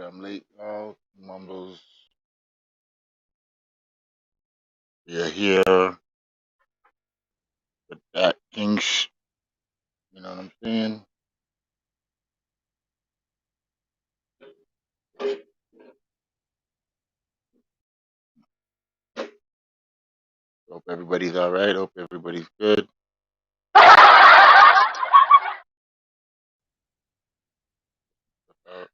I'm late, y'all. Mumbles. We are here with that Kings. You know what I'm saying? Hope everybody's all right. Hope everybody's good. Uh,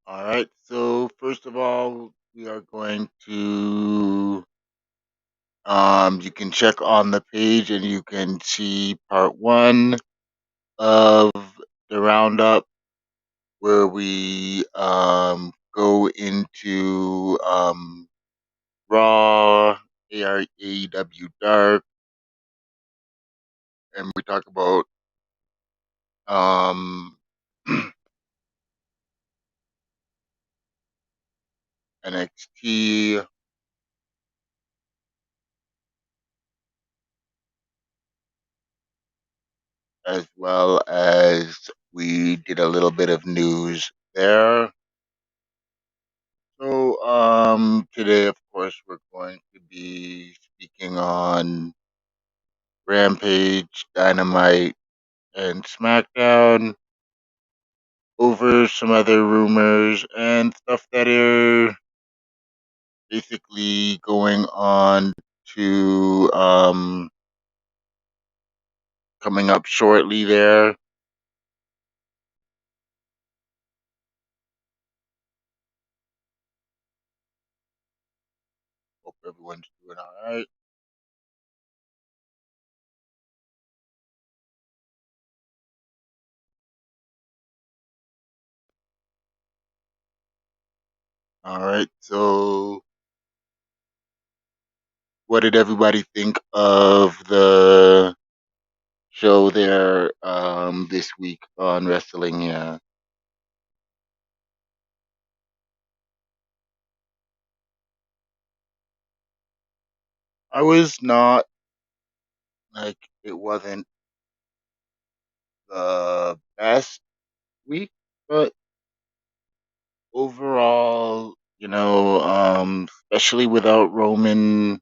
all right. So first of all, we are going to. You can check on the page and you can see part one of the roundup where we go into Raw, AEW Dark, and we talk about um, NXT, as well as we did a little bit of news there. So today, of course, we're going to be speaking on Rampage, Dynamite, and SmackDown over some other rumors and stuff that are basically going on to coming up shortly there. Hope everyone's doing all right. All right. So, what did everybody think of the show there this week on Wrestling? Yeah, I was not like it wasn't the best week, but overall, especially without Roman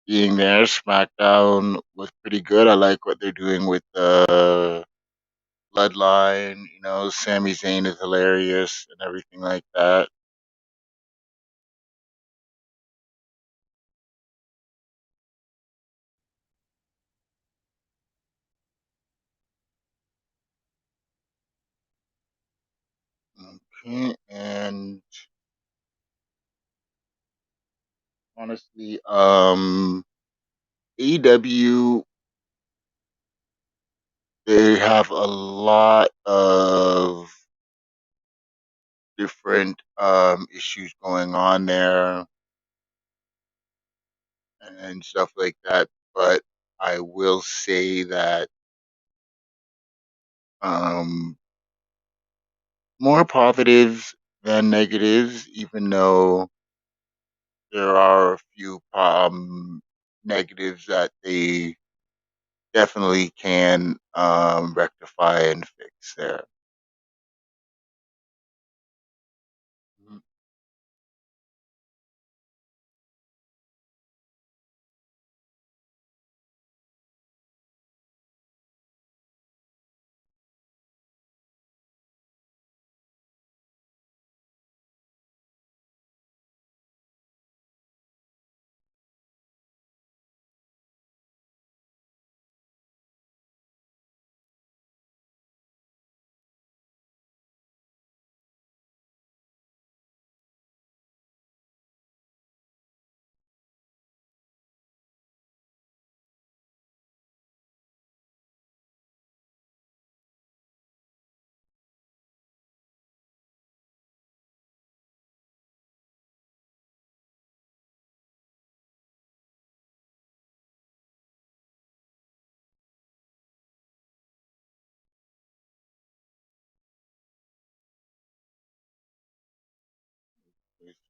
being there, SmackDown was pretty good. I like what they're doing with the Bloodline. Sami Zayn is hilarious and everything like that. Okay, and honestly, AEW, they have a lot of different issues going on there and stuff like that. But I will say that um, more positives than negatives, even though there are a few negatives that they definitely can rectify and fix there. Mhm.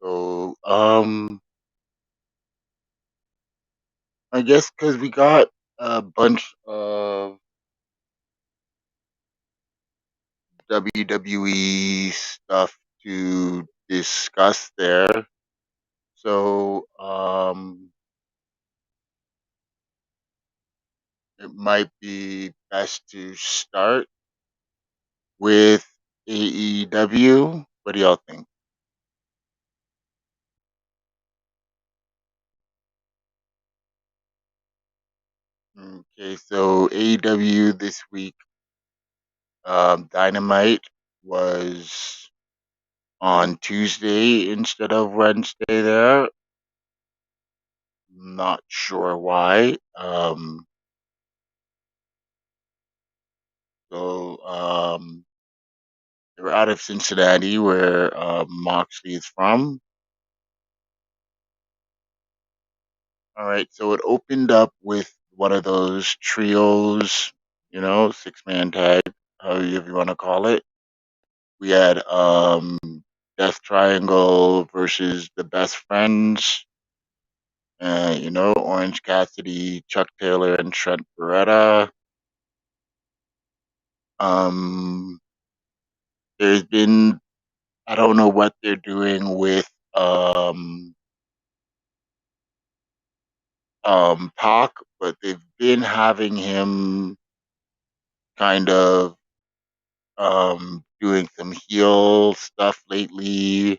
So, I guess because we got a bunch of WWE stuff to discuss there. So it might be best to start with AEW. What do y'all think? Okay, so AEW this week, Dynamite was on Tuesday instead of Wednesday there. Not sure why. So they were out of Cincinnati, where Moxley is from. All right, so it opened up with one of those trios, 6-man tag, however you want to call it. We had Death Triangle versus the Best Friends. Orange Cassidy, Chuck Taylor, and Trent Beretta. Um, there's been I don't know what they're doing with Pac, but they've been having him kind of doing some heel stuff lately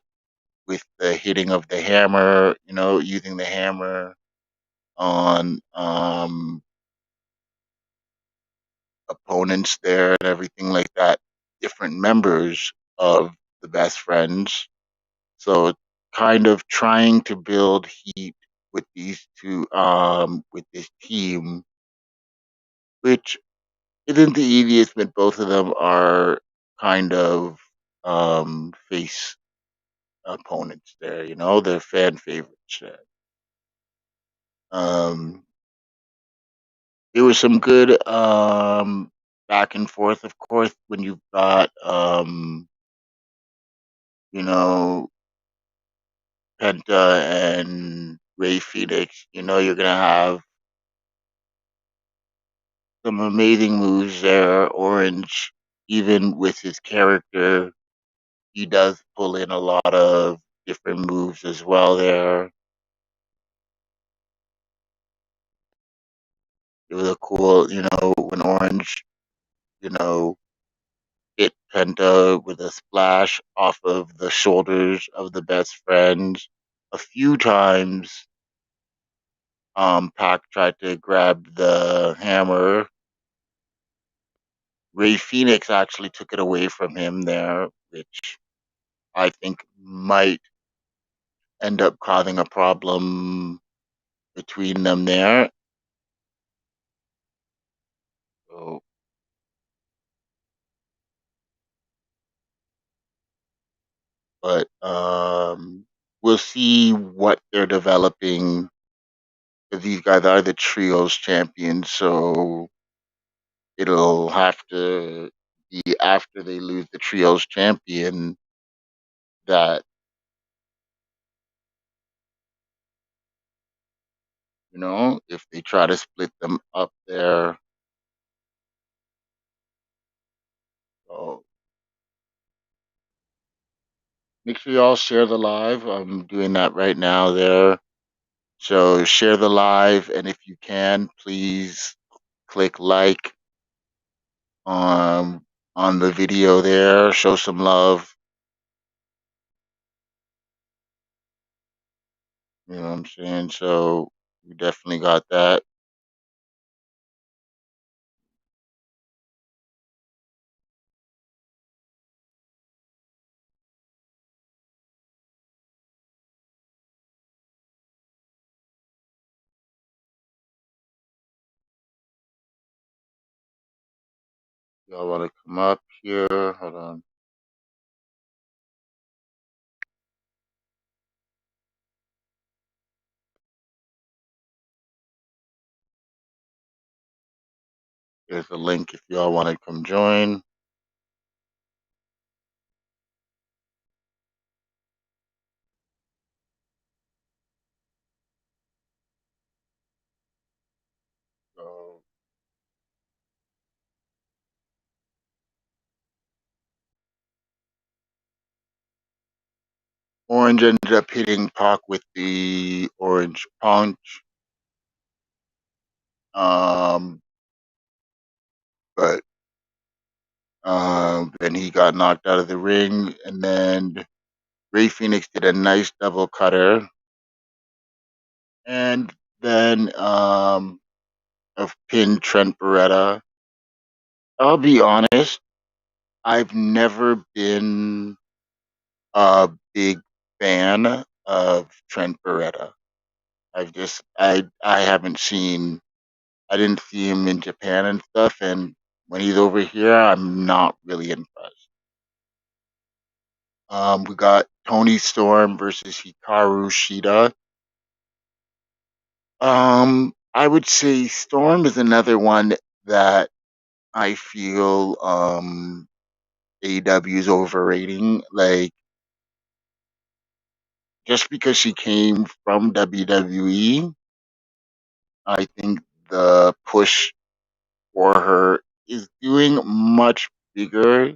with the hitting of the hammer, using the hammer on opponents there and everything like that, different members of the Best Friends. So kind of trying to build heat with these two, with this team, which isn't the easiest, but both of them are kind of face opponents there, they're fan favorites there. Um, there was some good back and forth, of course, when you've got you know, Penta and Ray Phoenix, you're gonna have some amazing moves there. Orange, even with his character, he does pull in a lot of different moves as well there. It was a cool, when Orange, you know, hit Penta with a splash off of the shoulders of the Best Friends. A few times, Pac tried to grab the hammer. Ray Phoenix actually took it away from him there, which I think might end up causing a problem between them there. So, but we'll see what they're developing. 'Cause these guys are the trios champions, so it'll have to be after they lose the trios champion that if they try to split them up there. So make sure y'all share the live. I'm doing that right now there. So share the live, and if you can, please click like um, on the video there. Show some love. You know what I'm saying? So we definitely got that. Y'all want to come up here? Hold on. There's a link if y'all want to come join. Orange ended up hitting Pac with the orange punch. Um, but then he got knocked out of the ring, and then Ray Phoenix did a nice double cutter, and then of pinned Trent Beretta. I'll be honest, I've never been a big fan of Trent Beretta. I haven't seen I didn't see him in Japan and stuff, and when he's over here, I'm not really impressed. We got Tony Storm versus Hikaru Shida. I would say Storm is another one that I feel AEW is overrating. Like just because she came from WWE, I think the push for her is doing much bigger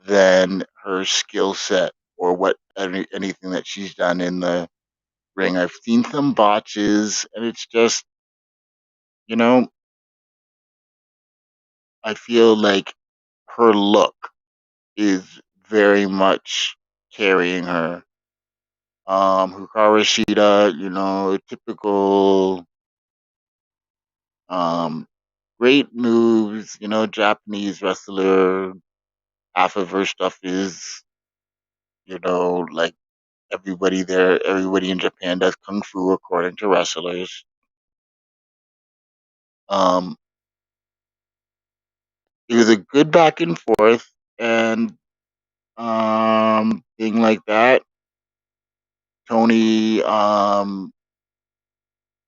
than her skill set or anything that she's done in the ring. I've seen some botches, and it's just you know I feel like her look is very much carrying her. Hikaru Shida, typical um, great moves. Japanese wrestler. Half of her stuff is like everybody in Japan does kung fu according to wrestlers. Um, it was a good back and forth and thing like that. Tony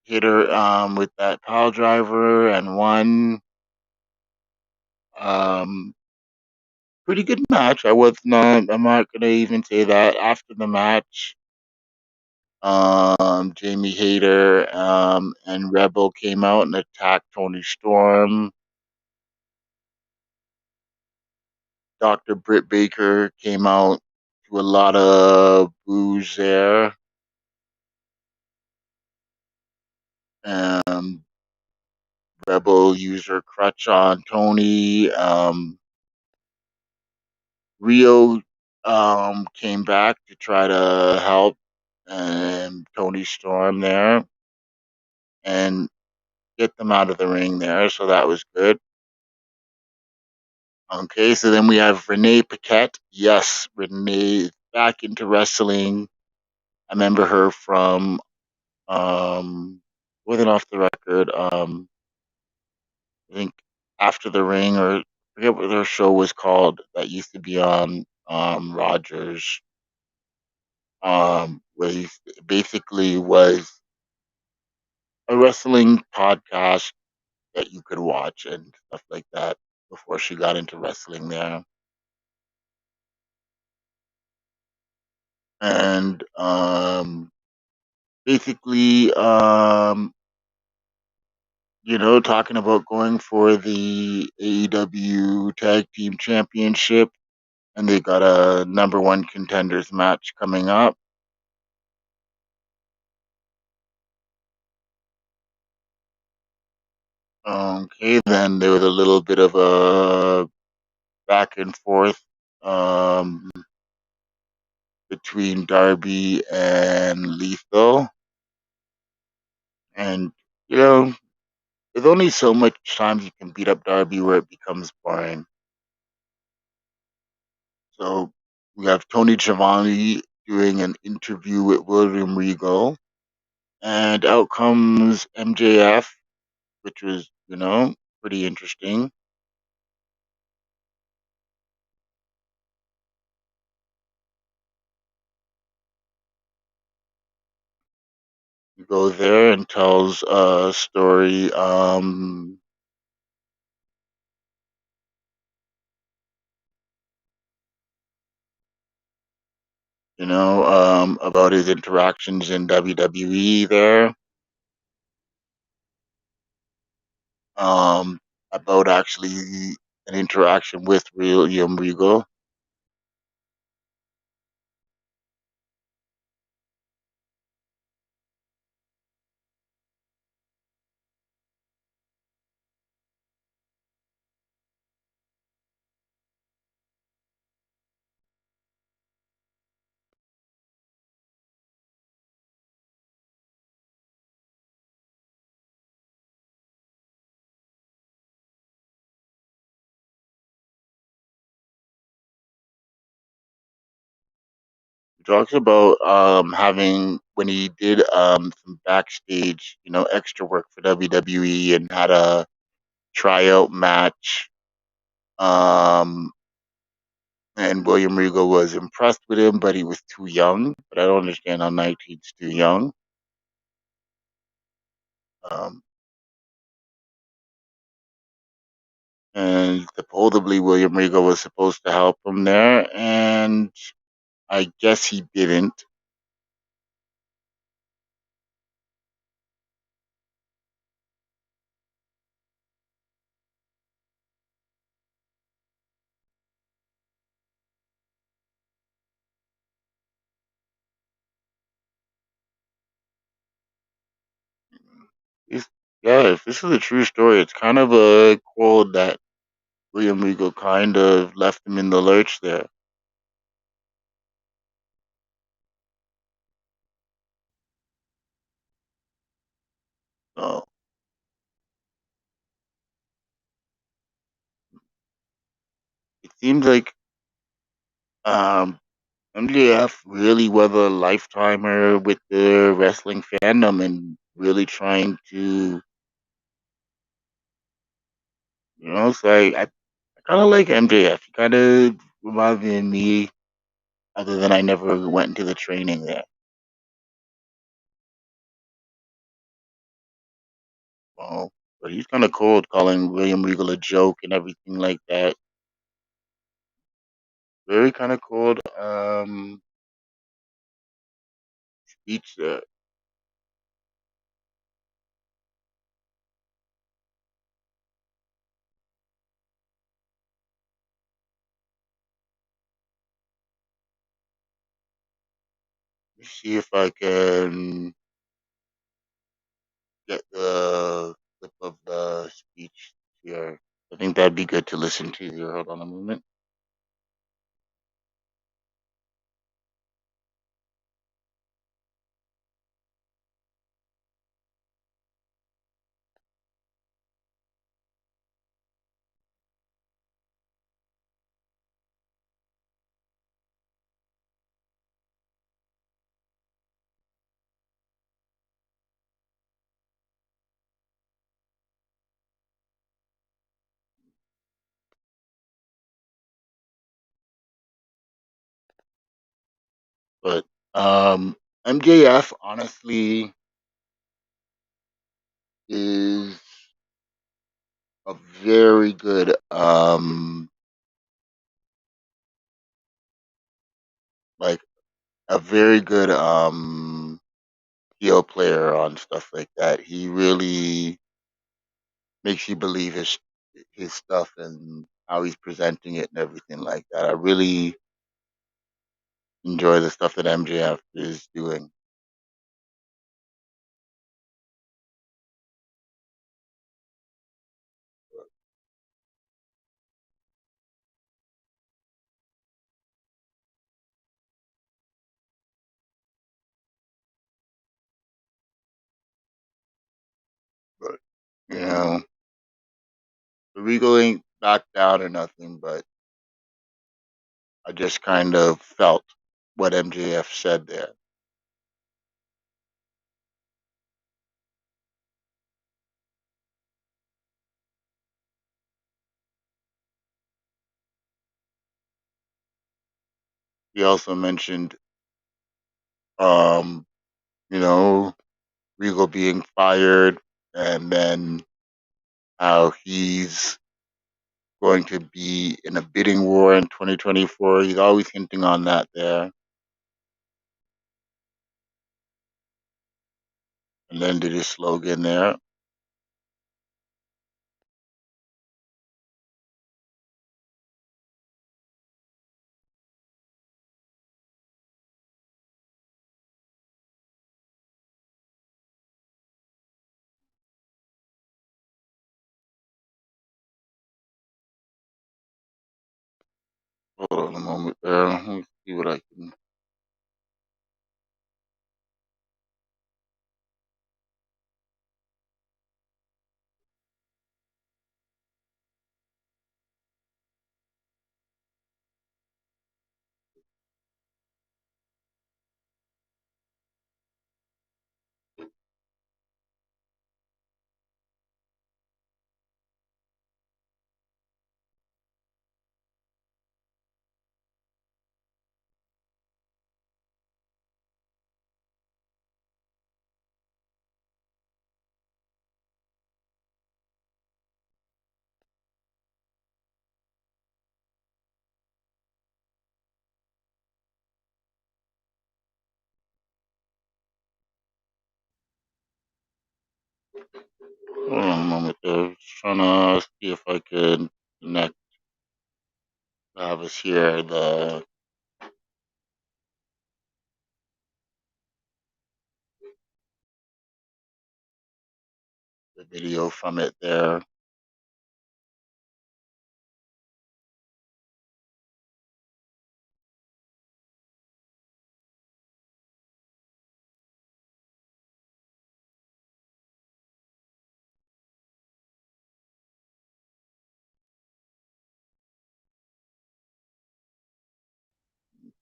hit her with that pile driver and won. Um, Pretty good match. I'm not gonna even say that. After the match, Jamie Hayter and Rebel came out and attacked Tony Storm. Dr. Britt Baker came out to a lot of boos there. Um, Rebel used her crutch on Tony. Rio came back to try to help Tony Storm there and get them out of the ring there. So that was good. Okay, so then we have Renee Paquette. Yes, Renee is back into wrestling. I remember her from wasn't off the record. I think after the ring or I forget what her show was called that used to be on Rogers. Where he basically was a wrestling podcast that you could watch and stuff like that before she got into wrestling there. And basically, talking about going for the AEW Tag Team Championship, and they got a number one contenders match coming up. Okay, then there was a little bit of a back and forth um, between Darby and Lethal, and you know, there's only so much times you can beat up Darby where it becomes boring. So we have Tony Giovanni doing an interview with William Regal, and out comes MJF, which was pretty interesting. He goes there and tells a story. About his interactions in WWE there, um, about actually an interaction with William Regal. He talks about having when he did some backstage, extra work for WWE and had a tryout match. Um, and William Regal was impressed with him, but he was too young. But I don't understand how 19's too young. Um, and supposedly William Regal was supposed to help him there, and I guess he didn't. It's, yeah, if this is a true story, it's kind of a cold that William Regal kind of left him in the lurch there. So it seems like MJF really was a lifetimer with the wrestling fandom and really trying to, so I kind of like MJF. He kind of reminds me, other than I never went into the training there. Well, but he's kind of cold calling William Regal a joke and everything like that. Very kind of cold speech there. Let me see if I can get the clip of the speech here. I think that'd be good to listen to here. Hold on a moment. But MJF honestly is a very good like a very good heel player on stuff like that. He really makes you believe his stuff and how he's presenting it and everything like that. I really enjoy the stuff that MJF is doing. But you know, the Regal ain't backed down or nothing, but I just kind of felt what MJF said there. He also mentioned, um, you know, Regal being fired, and then how he's going to be in a bidding war in 2024. He's always hinting on that there, and then did his slogan there. Hold on a moment there. Let me see what I can. Hold on a moment there. Just trying to see if I could connect. Have us here the video from it there.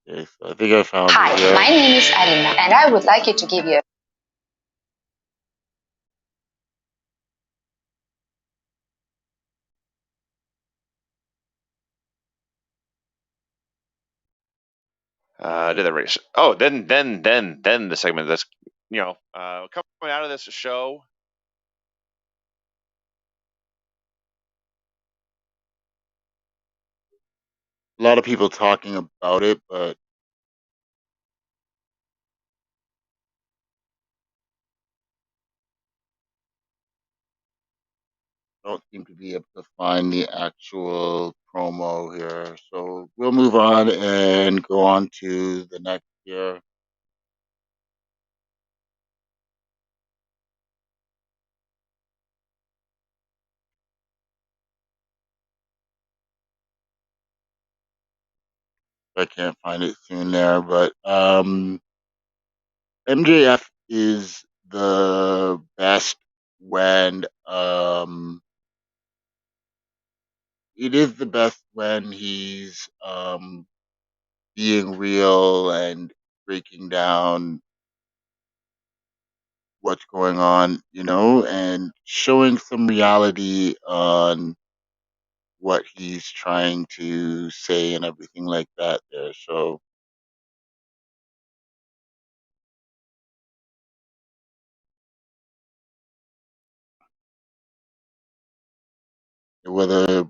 Okay, so I think I found Hi, it here. my name is Alina, and I would like to give you Did that race? Oh, then the segment that's coming out of this show. A lot of people talking about it, but don't seem to be able to find the actual promo here. So we'll move on and go on to the next here. I can't find it soon there, but MJF is the best when it is the best when he's being real and breaking down what's going on, and showing some reality on what he's trying to say and everything like that there. So it was a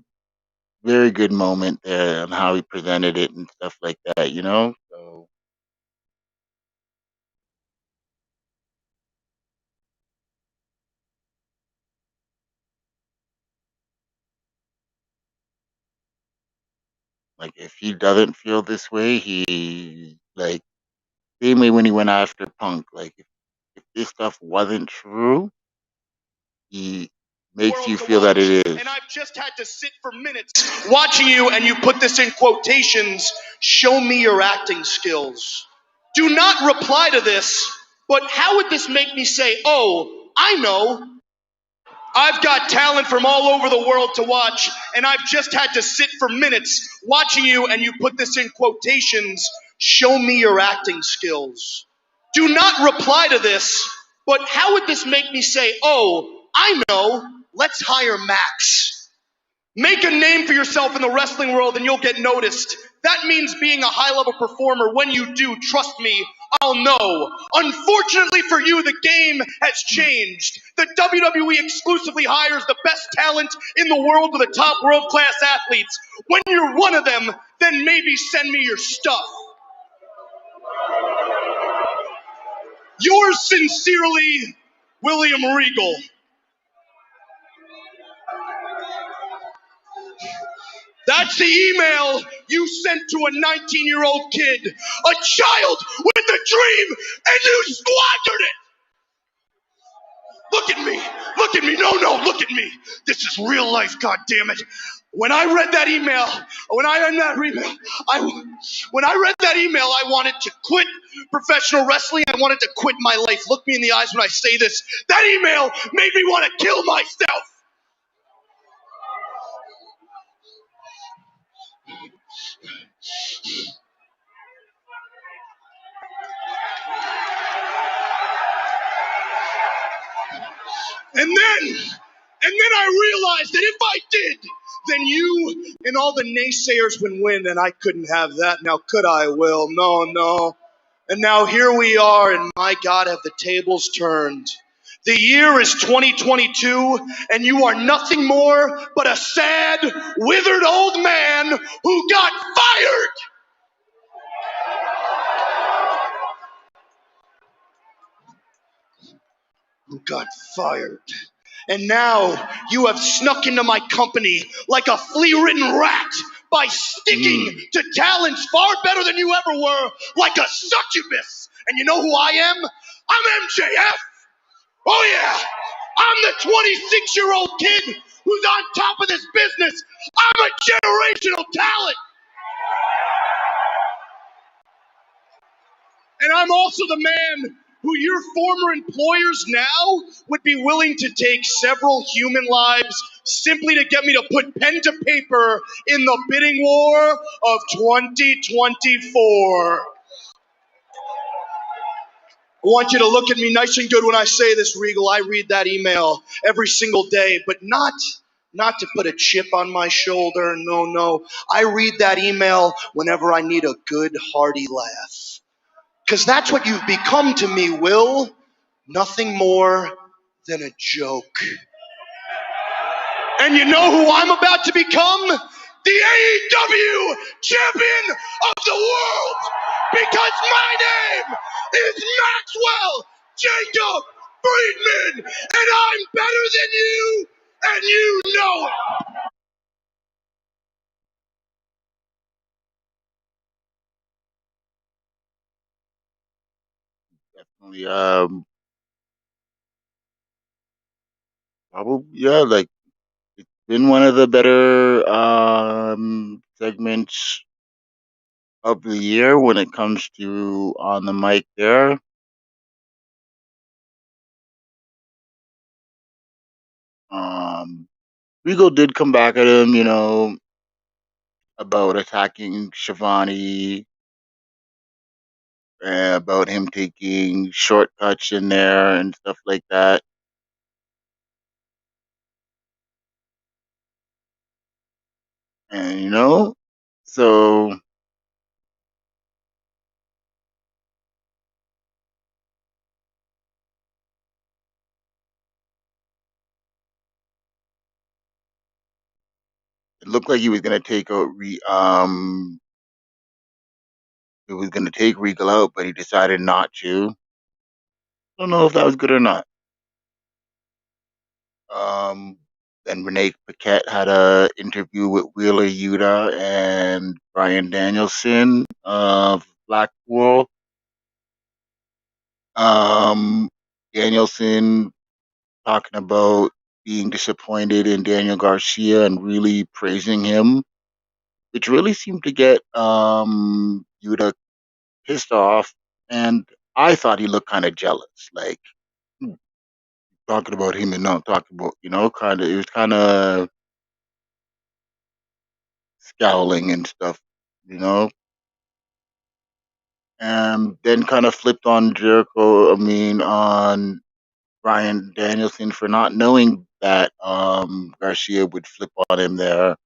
very good moment there on how he presented it and stuff like that. So like if he doesn't feel this way, he like same way when he went after Punk. Like if this stuff wasn't true, he makes you feel that it is. And I've just had to sit for minutes watching you, and you put this in quotations, show me your acting skills. Do not reply to this, but how would this make me say, oh, I know, I've got talent from all over the world to watch, and I've just had to sit for minutes watching you, and you put this in quotations, show me your acting skills. Do not reply to this, but how would this make me say, oh, I know, let's hire Max. Make a name for yourself in the wrestling world and you'll get noticed. That means being a high-level performer. When you do, trust me, I'll know. Unfortunately for you, the game has changed. The WWE exclusively hires the best talent in the world to the top world-class athletes. When you're one of them, then maybe send me your stuff. Yours sincerely, William Regal. That's the email you sent to a 19-year-old kid, a child with a dream, and you squandered it. Look at me, no, look at me. This is real life, goddammit. When I read that email, I wanted to quit professional wrestling. I wanted to quit my life. Look me in the eyes when I say this. That email made me want to kill myself. And then I realized that if I did, then you and all the naysayers would win, and I couldn't have that. Now, could I, Will? No. And now here we are, and my God, have the tables turned. The year is 2022, and you are nothing more but a sad, withered old man who got fired. Who got fired. And now you have snuck into my company like a flea-ridden rat by sticking to talents far better than you ever were, like a succubus. And you know who I am? I'm MJF. Oh yeah, I'm the 26-year-old kid who's on top of this business. I'm a generational talent. And I'm also the man who your former employers now would be willing to take several human lives simply to get me to put pen to paper in the bidding war of 2024. I want you to look at me nice and good when I say this, Regal. I read that email every single day, but not to put a chip on my shoulder. No. I read that email whenever I need a good, hearty laugh. Because that's what you've become to me, Will. Nothing more than a joke. And you know who I'm about to become? The AEW champion of the world! Because my name is Maxwell Jacob Friedman! And I'm better than you! And you know it! Definitely, probably, yeah, like, it's been one of the better segments of the year when it comes to on the mic there. Um, Regal did come back at him, about attacking Shivani, about him taking shortcuts in there and stuff like that. And so it looked like he was gonna take out it was gonna take Regal out, but he decided not to. Don't know if that was good or not. Um, then Renee Paquette had a interview with Wheeler Yuta and Brian Danielson of Blackpool. Danielson talking about being disappointed in Daniel Garcia and really praising him, which really seemed to get Yuta pissed off. And I thought he looked kind of jealous, like talking about him and not talking about, kind of, it was kind of scowling and stuff, you know. And then kind of flipped on on Brian Danielson for not knowing that Garcia would flip on him there.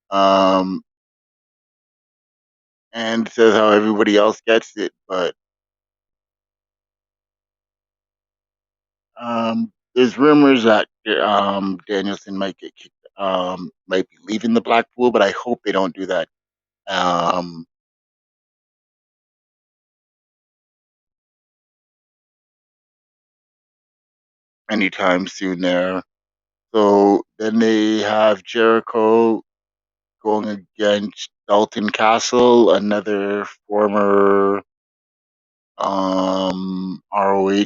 Um, and says how everybody else gets it, but there's rumors that Danielson might get kicked, might be leaving the Blackpool, but I hope they don't do that um, anytime soon there. So then they have Jericho going against Dalton Castle, another former ROH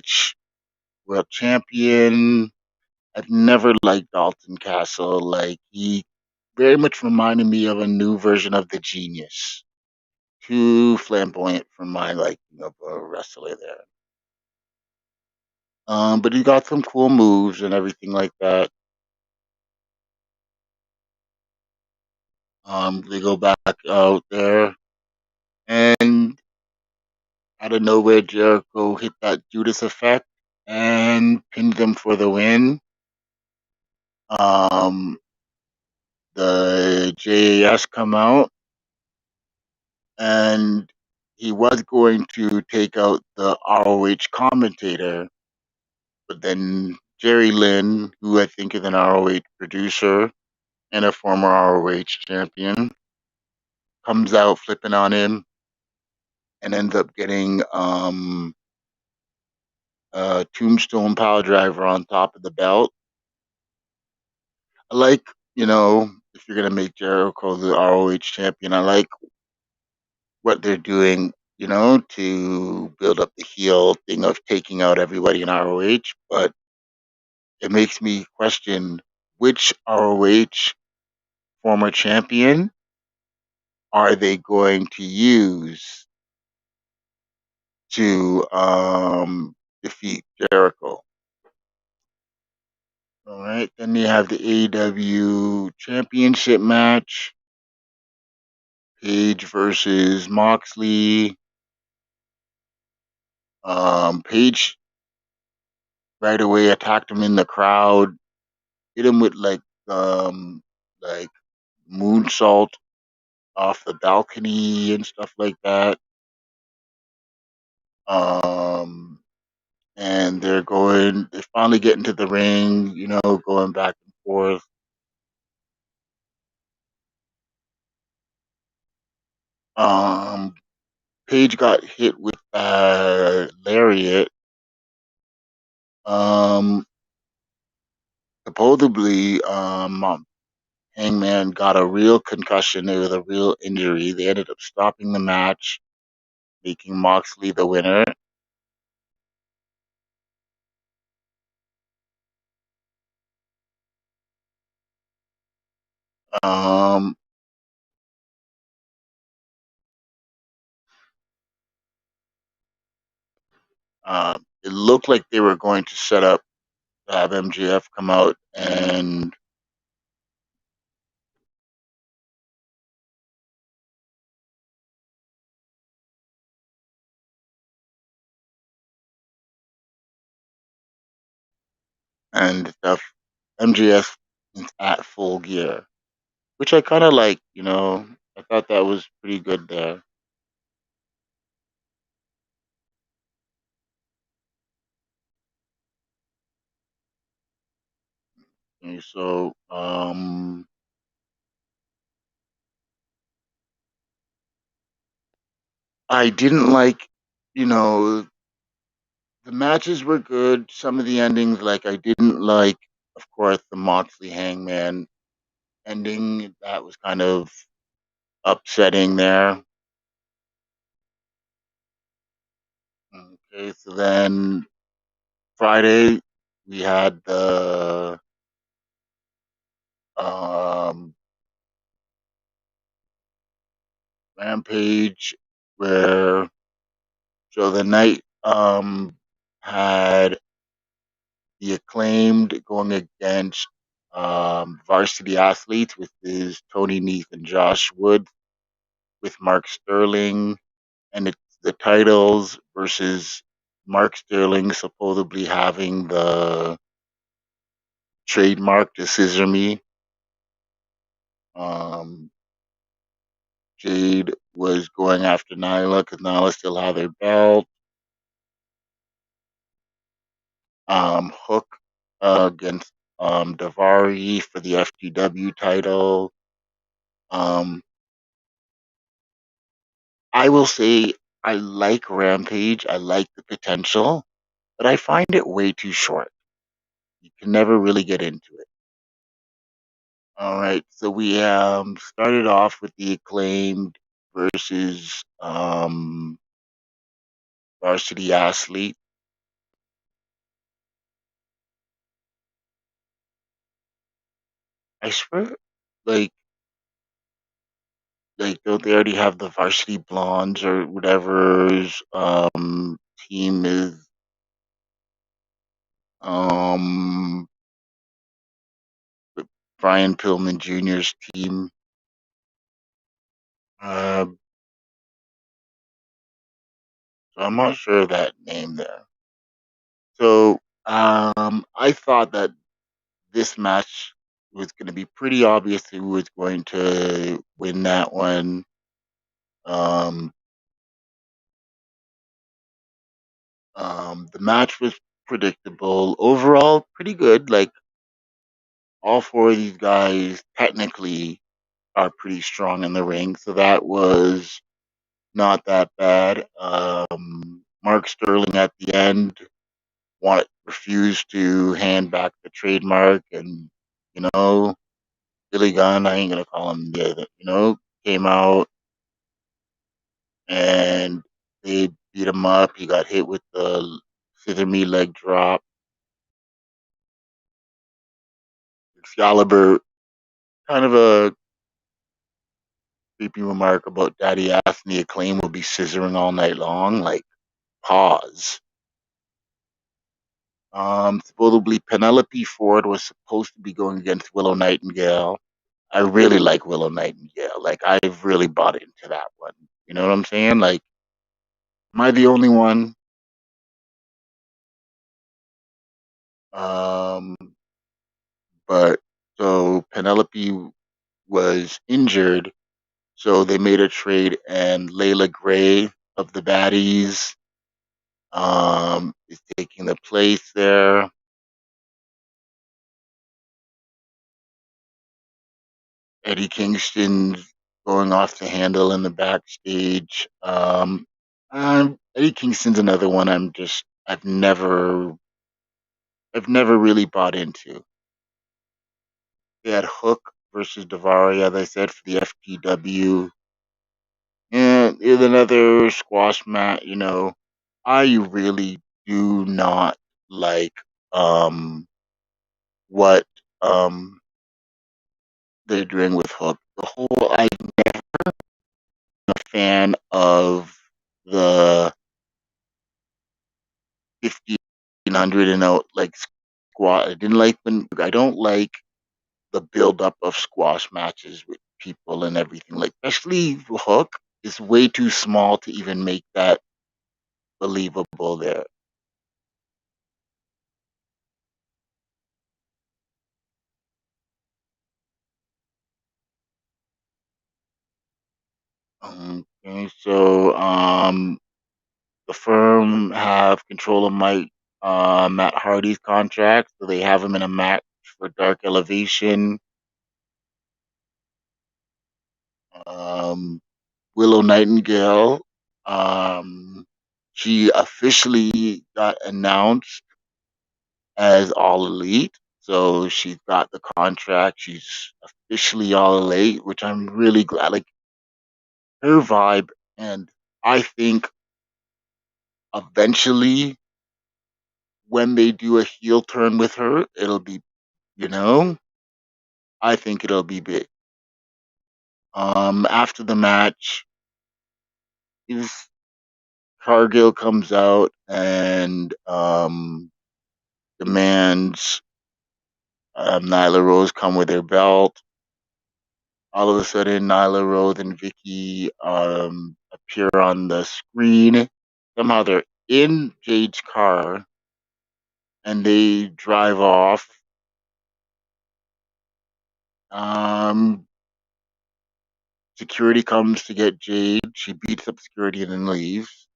world champion. I've never liked Dalton Castle. Like, he very much reminded me of a new version of the Genius. Too flamboyant for my liking of a wrestler there. But he got some cool moves and everything like that. They go back out there, and out of nowhere, Jericho hit that Judas effect and pinned them for the win. Um, the JAS come out, and he was going to take out the ROH commentator, but then Jerry Lynn, who I think is an ROH producer and a former ROH champion, comes out flipping on him and ends up getting a tombstone power driver on top of the belt. I like, if you're gonna make Jericho the ROH champion, I like what they're doing, to build up the heel thing of taking out everybody in ROH, but it makes me question which ROH former champion are they going to use to defeat Jericho. All right, then you have the AEW Championship match, Page versus Moxley. Page right away attacked him in the crowd, hit him with like moonsault off the balcony and stuff like that. Um, and they finally get into the ring, going back and forth. Um, Page got hit with a lariat. Um, Supposedly, Hangman got a real concussion. It was a real injury. They ended up stopping the match, making Moxley the winner. Um, it looked like they were going to set up to have MJF come out and stuff. MJF is at full gear, which I kind of like. I thought that was pretty good there. Okay, so I didn't like, you know, the matches were good. Some of the endings, like I didn't like, of course, the Moxley Hangman ending. That was kind of upsetting there. Okay, so then Friday we had the um, Rampage where the night had the Acclaimed going against Varsity Athletes with his Tony Neath and Josh Wood with Mark Sterling, and it's the titles versus Mark Sterling supposedly having the trademark to Scissor Me. Um, Jade was going after Nyla because Nyla still had her belt. Hook against Davari for the FTW title. Um, I will say I like Rampage. I like the potential, but I find it way too short. You can never really get into it. All right, so we started off with the Acclaimed versus Varsity Athlete. I swear, like don't they already have the Varsity Blondes or whatever's team is um Brian Pillman Jr.'s team. Uh, so I'm not sure of that name there. So I thought that this match was going to be pretty obvious who was going to win that one. Um, the match was predictable. Overall, pretty good. Like all four of these guys technically are pretty strong in the ring, so that was not that bad. Mark Sterling at the end refused to hand back the trademark, and you know Billy Gunn, I ain't gonna call him the other, came out and they beat him up. He got hit with the scissor me leg drop. Excalibur, kind of a creepy remark about Daddy asked me Acclaim will be scissoring all night long. Like, pause. Supposedly Penelope Ford was supposed to be going against Willow Nightingale. I really like Willow Nightingale. Like, I've really bought into that one. You know what I'm saying? Like, am I the only one? Um, but so Penelope was injured, so they made a trade, and Layla Gray of the Baddies is taking the place there. Eddie Kingston's going off the handle in the backstage. Eddie Kingston's another one I've never really bought into. They had Hook versus Daivari, as I said, for the FTW. And it's another squash match, I really do not like what they're doing with Hook. I'm a fan of the 1500 and out like squat. I don't like the build up of squash matches with people and everything. Like, especially Hook is way too small to even make that believable there. Okay, so the firm have control of Matt Hardy's contract, so they have him in a match for Dark Elevation. Um, Willow Nightingale, she officially got announced as All Elite, so she's got the contract. She's officially All Elite, which I'm really glad. Like, her vibe, and I think eventually when they do a heel turn with her, it'll be, you know, I think it'll be big. After the match, if Cargill comes out and demands Nyla Rose come with her belt. All of a sudden, Nyla Rose and Vicky appear on the screen. Somehow they're in Jade's car and they drive off. Um, Security comes to get Jade. She beats up security and then leaves.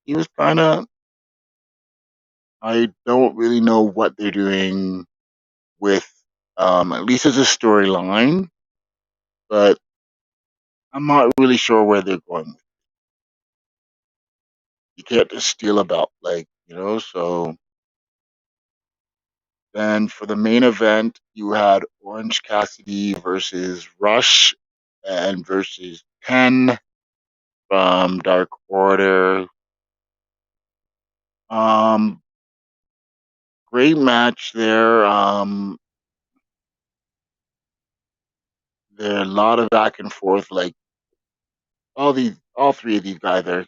He was kind of. I don't really know what they're doing with, at least as a storyline, but I'm not really sure where they're going. You can't just steal a belt, like, so. Then for the main event, you had Orange Cassidy versus Rush and versus Ken from Dark Order. Um, Great match there. There are a lot of back and forth. Like, all three of these guys are,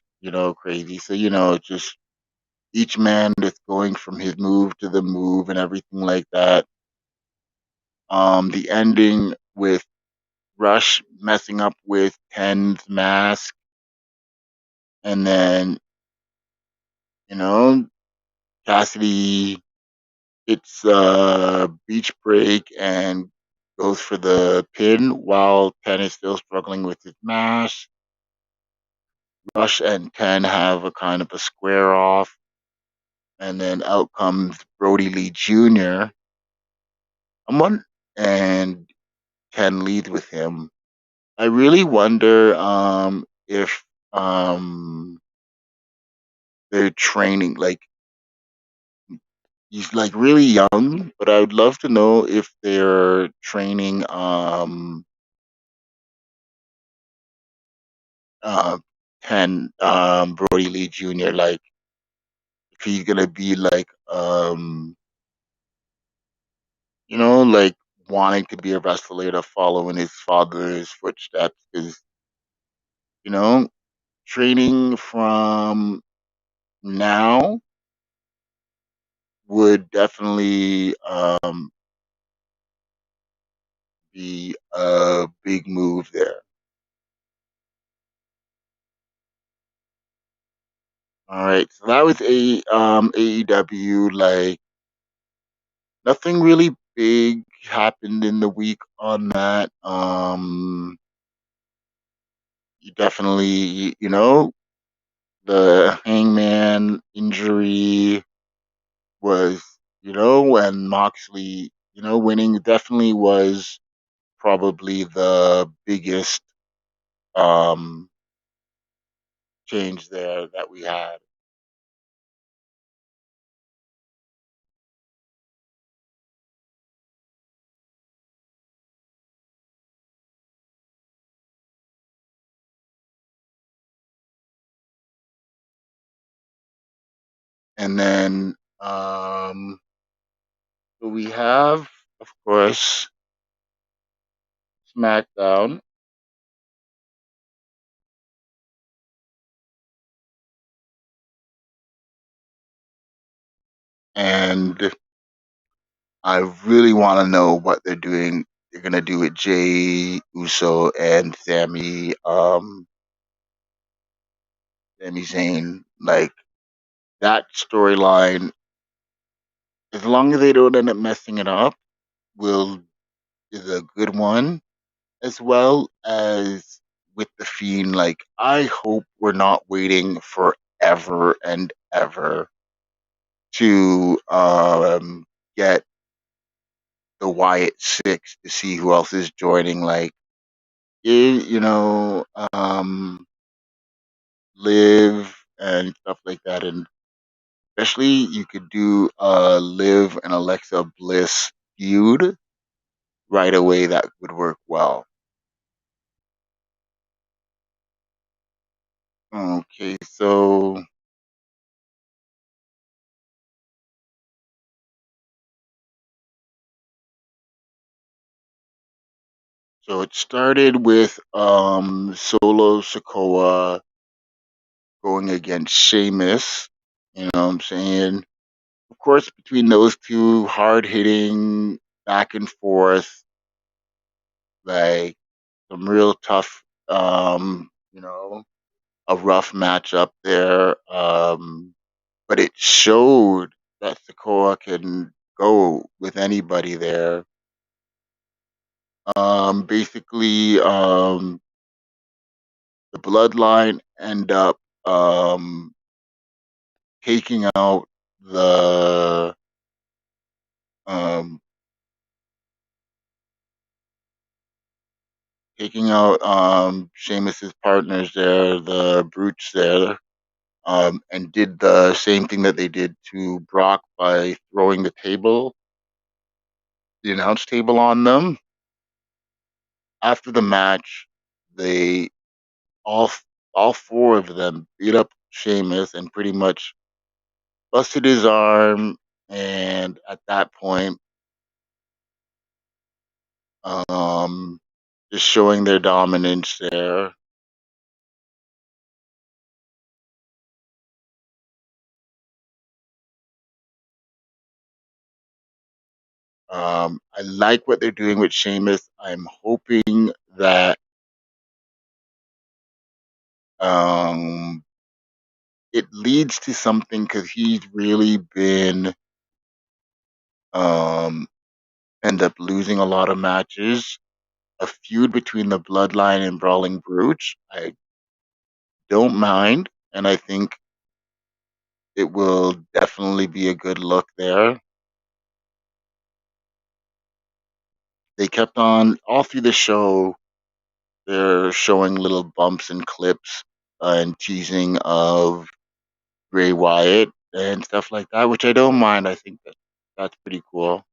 crazy. So, just each man that's going from his move to the move and everything like that. The ending with Rush messing up with Ken's mask, and then, you know, Cassidy hits a beach break and goes for the pin while Ken is still struggling with his mask. Rush and Ken have a kind of a square off, and then out comes Brody Lee Jr. And Ken leads with him. I really wonder if they're training, like, he's like really young, but I would love to know if they're training uh 10 Brody Lee Jr. like if he's gonna be like like wanting to be a wrestler to follow in his father's footsteps because you know training from now would definitely be a big move there. All right, so that was AEW. Like nothing really big happened in the week on that. You definitely the Hangman injury was and Moxley winning definitely was probably the biggest um change there that we had. And then so we have, of course, SmackDown, and I really want to know what they're doing. They're gonna do with Jay Uso and Sami Zayn. Like that storyline, as long as they don't end up messing it up, will is a good one. As well as with the Fiend, like I hope we're not waiting forever and ever to get the Wyatt Six to see who else is joining. Like Live and stuff like that, and especially you could do Liv and Alexa Bliss feud right away. That would work well. Okay, so it started with Solo Sokoa going against Sheamus. You know what I'm saying? Of course, between those two, hard hitting, back and forth, like some real tough, a rough matchup there. But it showed that Sokoa can go with anybody there. Basically, the bloodline end up um, taking out the um, Sheamus's partners there, the Brutes there, and did the same thing that they did to Brock by throwing the announce table on them. After the match, they all all four of them beat up Sheamus and pretty much busted his arm. And at that point, um, just showing their dominance there. I like what they're doing with Sheamus. I'm hoping that um, it leads to something because he's really been um, end up losing a lot of matches. A feud between the Bloodline and Brawling Brutes, I don't mind, and I think it will definitely be a good look there. They kept on all through the show. They're showing little bumps and clips and teasing of Bray Wyatt and stuff like that, which I don't mind. I think that's pretty cool.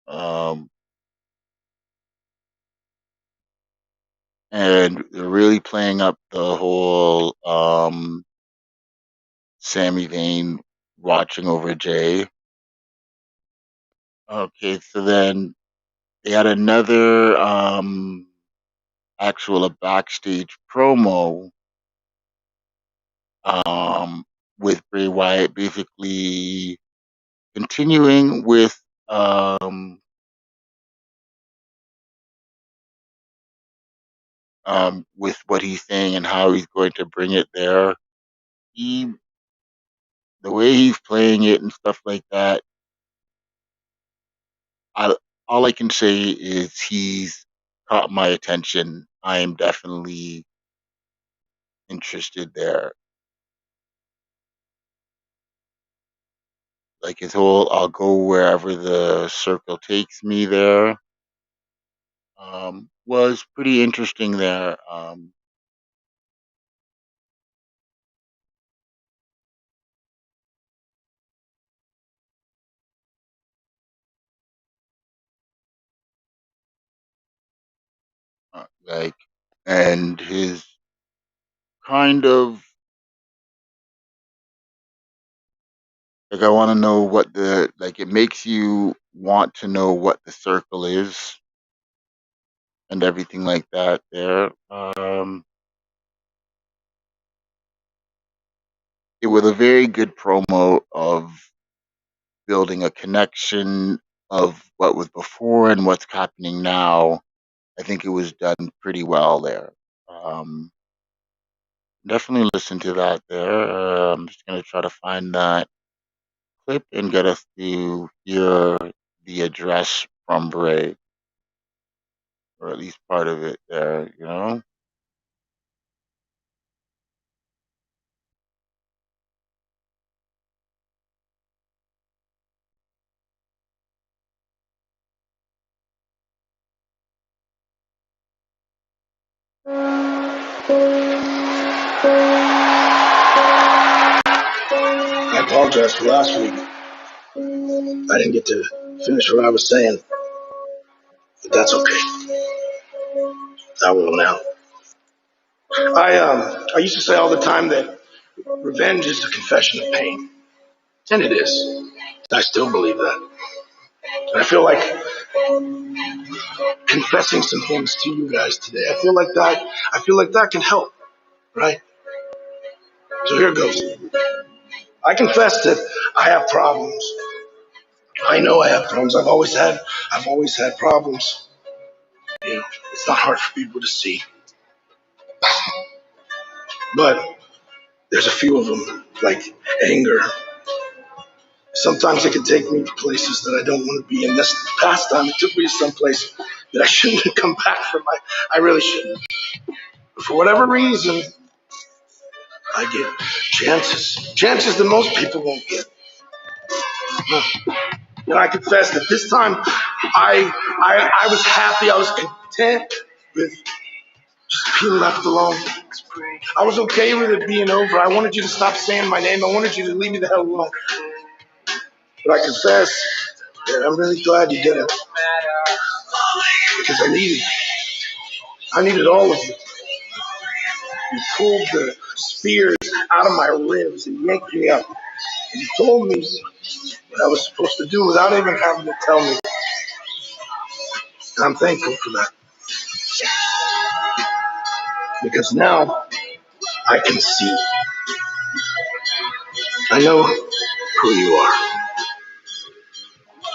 Um, and they're really playing up the whole Sami Zayn watching over Jay. Okay, so then they had another actual a backstage promo with Bray Wyatt, basically continuing with what he's saying and how he's going to bring it there. He The way he's playing it and stuff like that, I all I can say is he's caught my attention. I am definitely interested there. Like his whole "I'll go wherever the circle takes me" there was pretty interesting there. Like, and his kind of like, I want to know what the like. It makes you want to know what the circle is and everything like that. There, it was a very good promo of building a connection of what was before and what's happening now. I think it was done pretty well there. Um, Definitely listen to that there. I'm just gonna try to find that clip and get us to hear the address from Bray, or at least part of it there, you know? I apologize for last week. I didn't get to finish what I was saying, but that's okay. I will now. I used to say all the time that revenge is a confession of pain, and it is. I still believe that. And I feel like confessing some things to you guys today. I feel like that can help, right? So here goes. I confess that I have problems. I know I have problems. I've always had problems. You know, it's not hard for people to see. But there's a few of them, like anger. Sometimes it can take me to places that I don't want to be. And this past time, it took me to some place that I shouldn't have come back from. I really shouldn't. But for whatever reason, I get chances that most people won't get. And I confess that this time, I was happy. I was content with just being left alone. I was okay with it being over. I wanted you to stop saying my name. I wanted you to leave me the hell alone. But I confess that I'm really glad you did it. Because I needed all of you. You pulled the spears out of my ribs and yanked me up. And you told me what I was supposed to do without even having to tell me. And I'm thankful for that. Because now I can see. I know who you are.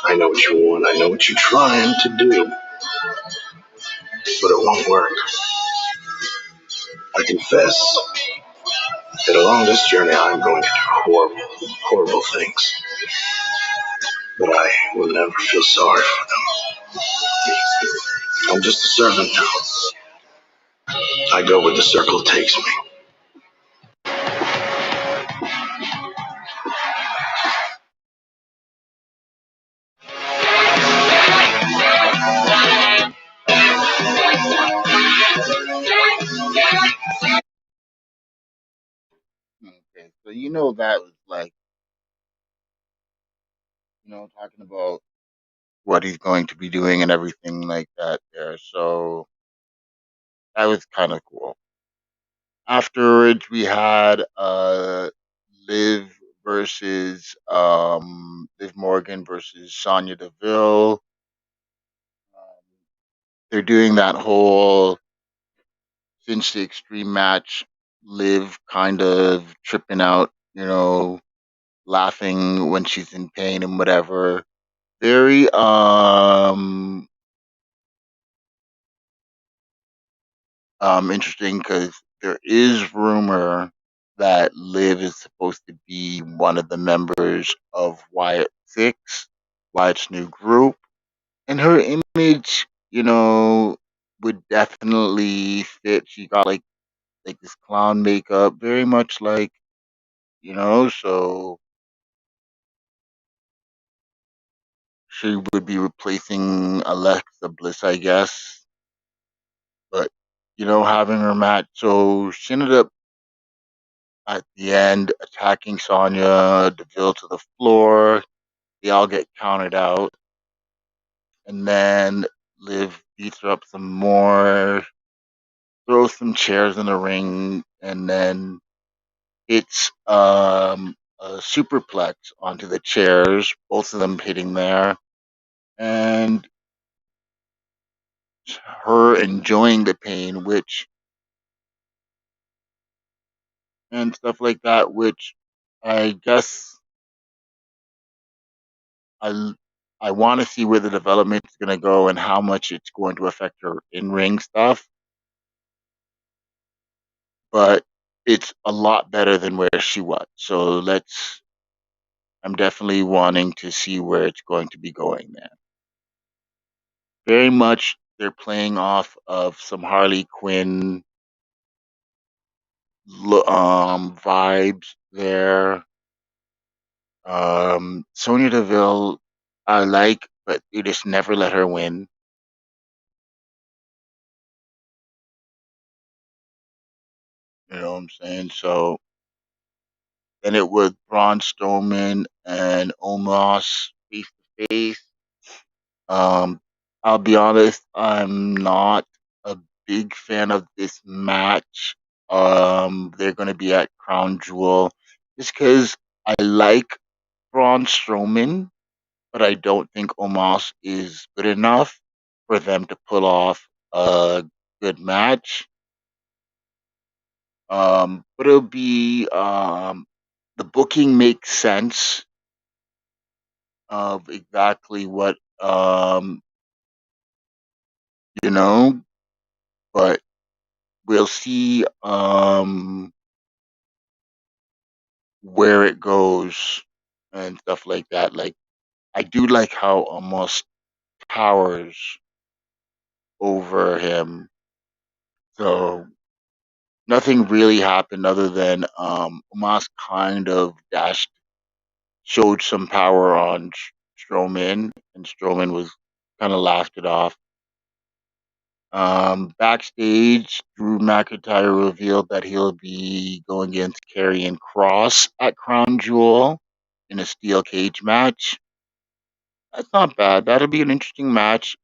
I know what you want. I know what you're trying to do. But it won't work. I confess that along this journey I'm going to do horrible, horrible things. But I will never feel sorry for them. I'm just a servant now. I go where the circle takes me. Okay, so you know that was like, talking about what he's going to be doing and everything like that there. So that was kind of cool. Afterwards, we had Liv versus Liv Morgan versus Sonya Deville. They're doing that whole since the extreme match, Liv kind of tripping out, laughing when she's in pain and whatever. Very interesting because there is rumor that Liv is supposed to be one of the members of Wyatt Six, Wyatt's new group, and her image, would definitely fit. She got like this clown makeup, very much like, so she would be replacing Alexa Bliss, I guess. But having her match, so she ended up at the end attacking Sonya Deville to the floor. They all get counted out, and then Liv beats her up some more, throws some chairs in the ring, and then hits a superplex onto the chairs, both of them hitting there, and her enjoying the pain, which and stuff like that, which I guess I I want to see where the development is going to go and how much it's going to affect her in ring stuff. But it's a lot better than where she was. So I'm definitely wanting to see where it's going to be going there. Very much they're playing off of some Harley Quinn vibes there. Sonya Deville, I like, but you just never let her win. You know what I'm saying? So then it was Braun Strowman and Omos face to face. Um, I'll be honest, I'm not a big fan of this match. They're going to be at Crown Jewel just because I like Braun Strowman, but I don't think Omos is good enough for them to pull off a good match. But it'll be the booking makes sense of exactly what you know, but we'll see where it goes and stuff like that. Like I do like how almost towers over him. So nothing really happened other than Omos kind of dashed showed some power on Strowman, and Strowman was kind of laughed it off. Backstage, Drew McIntyre revealed that he'll be going against Karrion Cross at Crown Jewel in a steel cage match. That's not bad. That'll be an interesting match.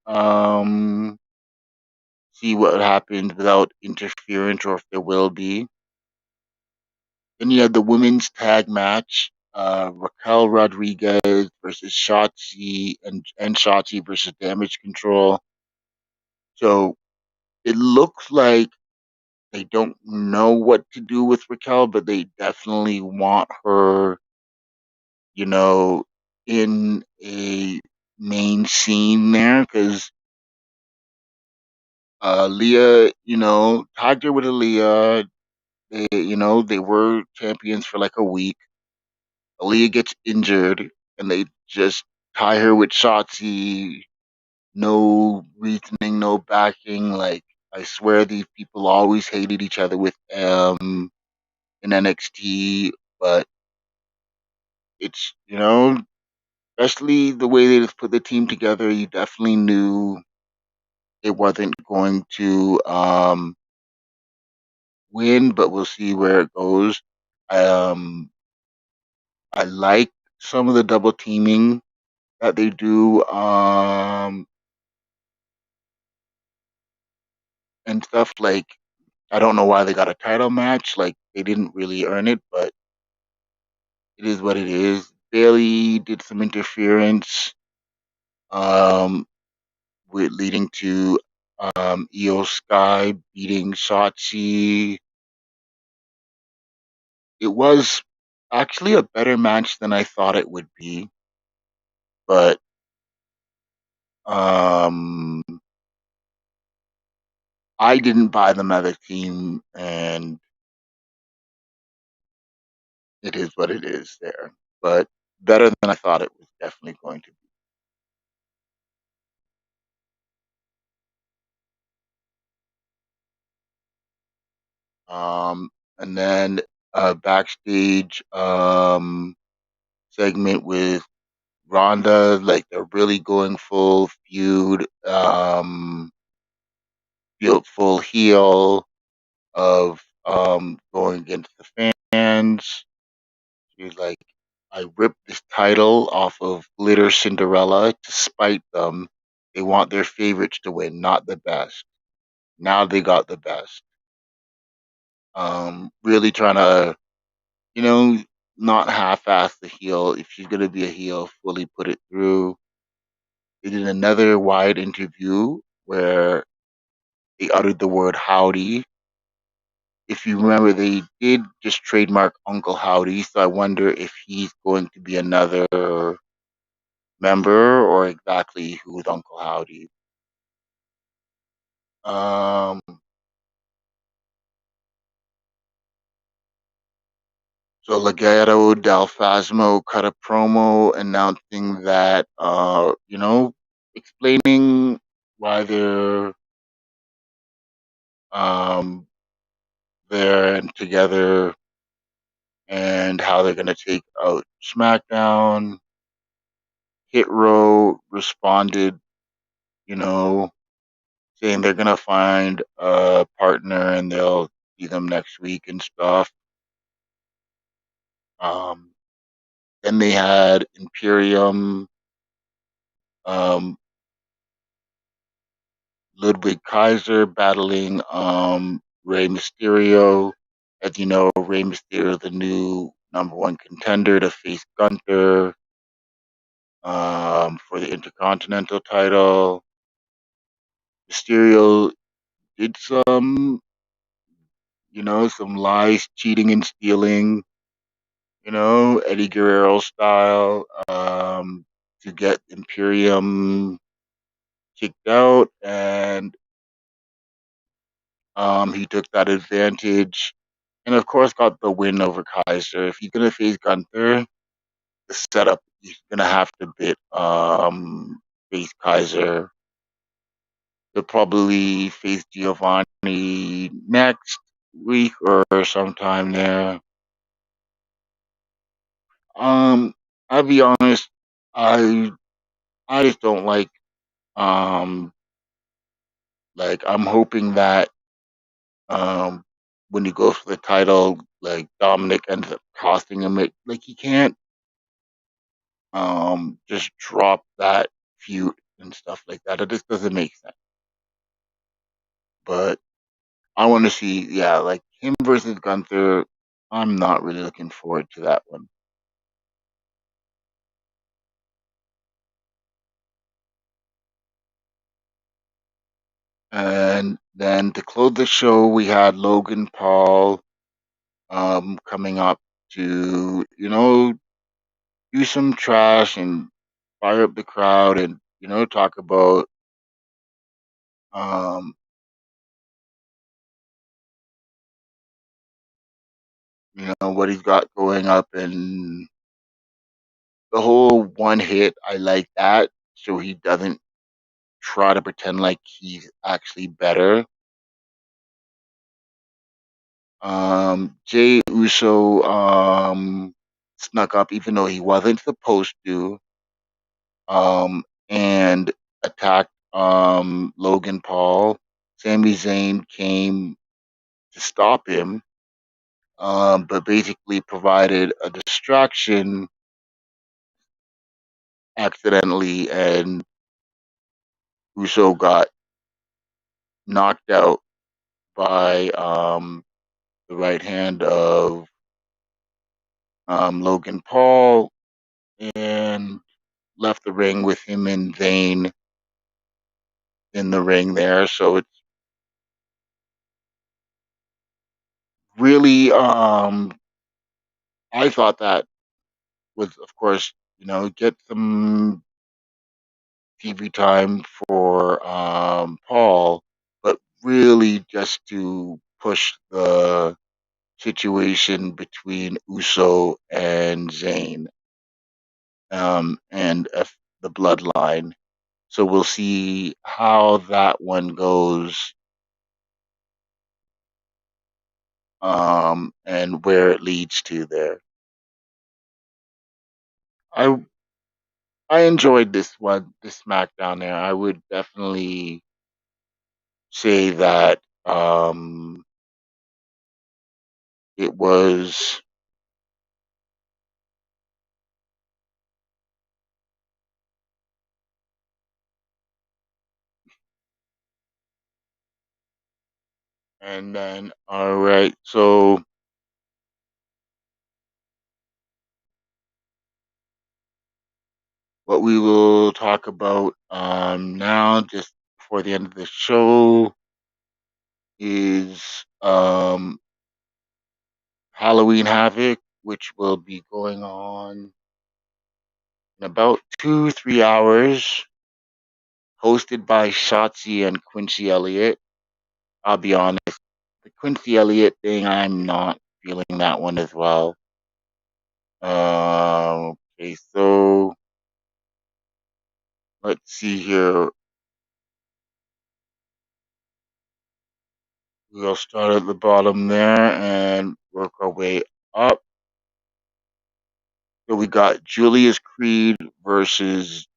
See what happens without interference, or if there will be. Then you have the women's tag match. Raquel Rodriguez versus Shotzi and Shotzi versus Damage Control. So it looks like they don't know what to do with Raquel, but they definitely want her, you know, in a main scene there because Leah, tagged her with Aaliyah. They were champions for like a week. Aaliyah gets injured, and they just tie her with Shotzi. No reasoning, no backing. Like I swear, these people always hated each other with in NXT, but it's especially the way they just put the team together. You definitely knew it wasn't going to win, but we'll see where it goes. I like some of the double teaming that they do, and stuff like I don't know why they got a title match. Like they didn't really earn it, but it is what it is. Bailey did some interference, um, with leading to Io Sky beating Shotzi. It was actually a better match than I thought it would be, but um, I didn't buy them as a team, and it is what it is there. But better than I thought it was definitely going to be. Um, and then a backstage segment with Ronda, like they're really going full feud, full heel of going against the fans. She's like, I ripped this title off of Glitter Cinderella to spite them. They want their favorites to win, not the best. Now they got the best. Really trying to, you know, not half-ass the heel. If she's gonna be a heel, fully put it through. They did another wide interview where they uttered the word howdy. If you remember, they did just trademark Uncle Howdy, so I wonder if he's going to be another member or exactly who is Uncle Howdy. Um, so Legado del Fasmo cut a promo announcing that, explaining why they're um, there and together and how they're going to take out SmackDown. Hit Row responded, you know, saying they're going to find a partner and they'll see them next week and stuff. Um, then they had Imperium, um, Ludwig Kaiser battling Rey Mysterio. As you know, Rey Mysterio, the new number one contender to face Gunther for the Intercontinental title. Mysterio did some lies, cheating, and stealing, Eddie Guerrero style, to get Imperium kicked out, and he took that advantage, and of course got the win over Kaiser. If he's gonna face Gunther, the setup he's gonna have to face Kaiser. He'll probably face Giovanni next week or sometime there. Um, I'll be honest, I I just don't um I'm hoping that um when he goes for the title, like Dominic ends up costing him it. Like he can't just drop that feud and stuff like that. It just doesn't make sense. But I want to see, yeah, like him versus Gunther. I'm not really looking forward to that one. And then to close the show, we had Logan Paul coming up to, do some trash and fire up the crowd and, talk about um, what he's got going up, and the whole one hit, I like that. So he doesn't try to pretend like he's actually better. Jay Uso snuck up even though he wasn't supposed to, and attacked Logan Paul. Sami Zayn came to stop him. but basically provided a distraction accidentally, and Uso got knocked out by the right hand of Logan Paul, and left the ring with him and Zayn in the ring there. So it's really, I thought that was, of course, get some TV time for Paul, but really just to push the situation between Uso and Zayn, and the bloodline. So we'll see how that one goes, and where it leads to there. I I enjoyed this one, this SmackDown there. I would definitely say that it was, and then all right. So what we will talk about now, just before the end of the show, is Halloween Havoc, which will be going on in about 2-3 hours, hosted by Shotzi and Quincy Elliott. I'll be honest, the Quincy Elliott thing, I'm not feeling that one as well. Okay, so let's see here. We'll start at the bottom there and work our way up. So we got Julius Creed versus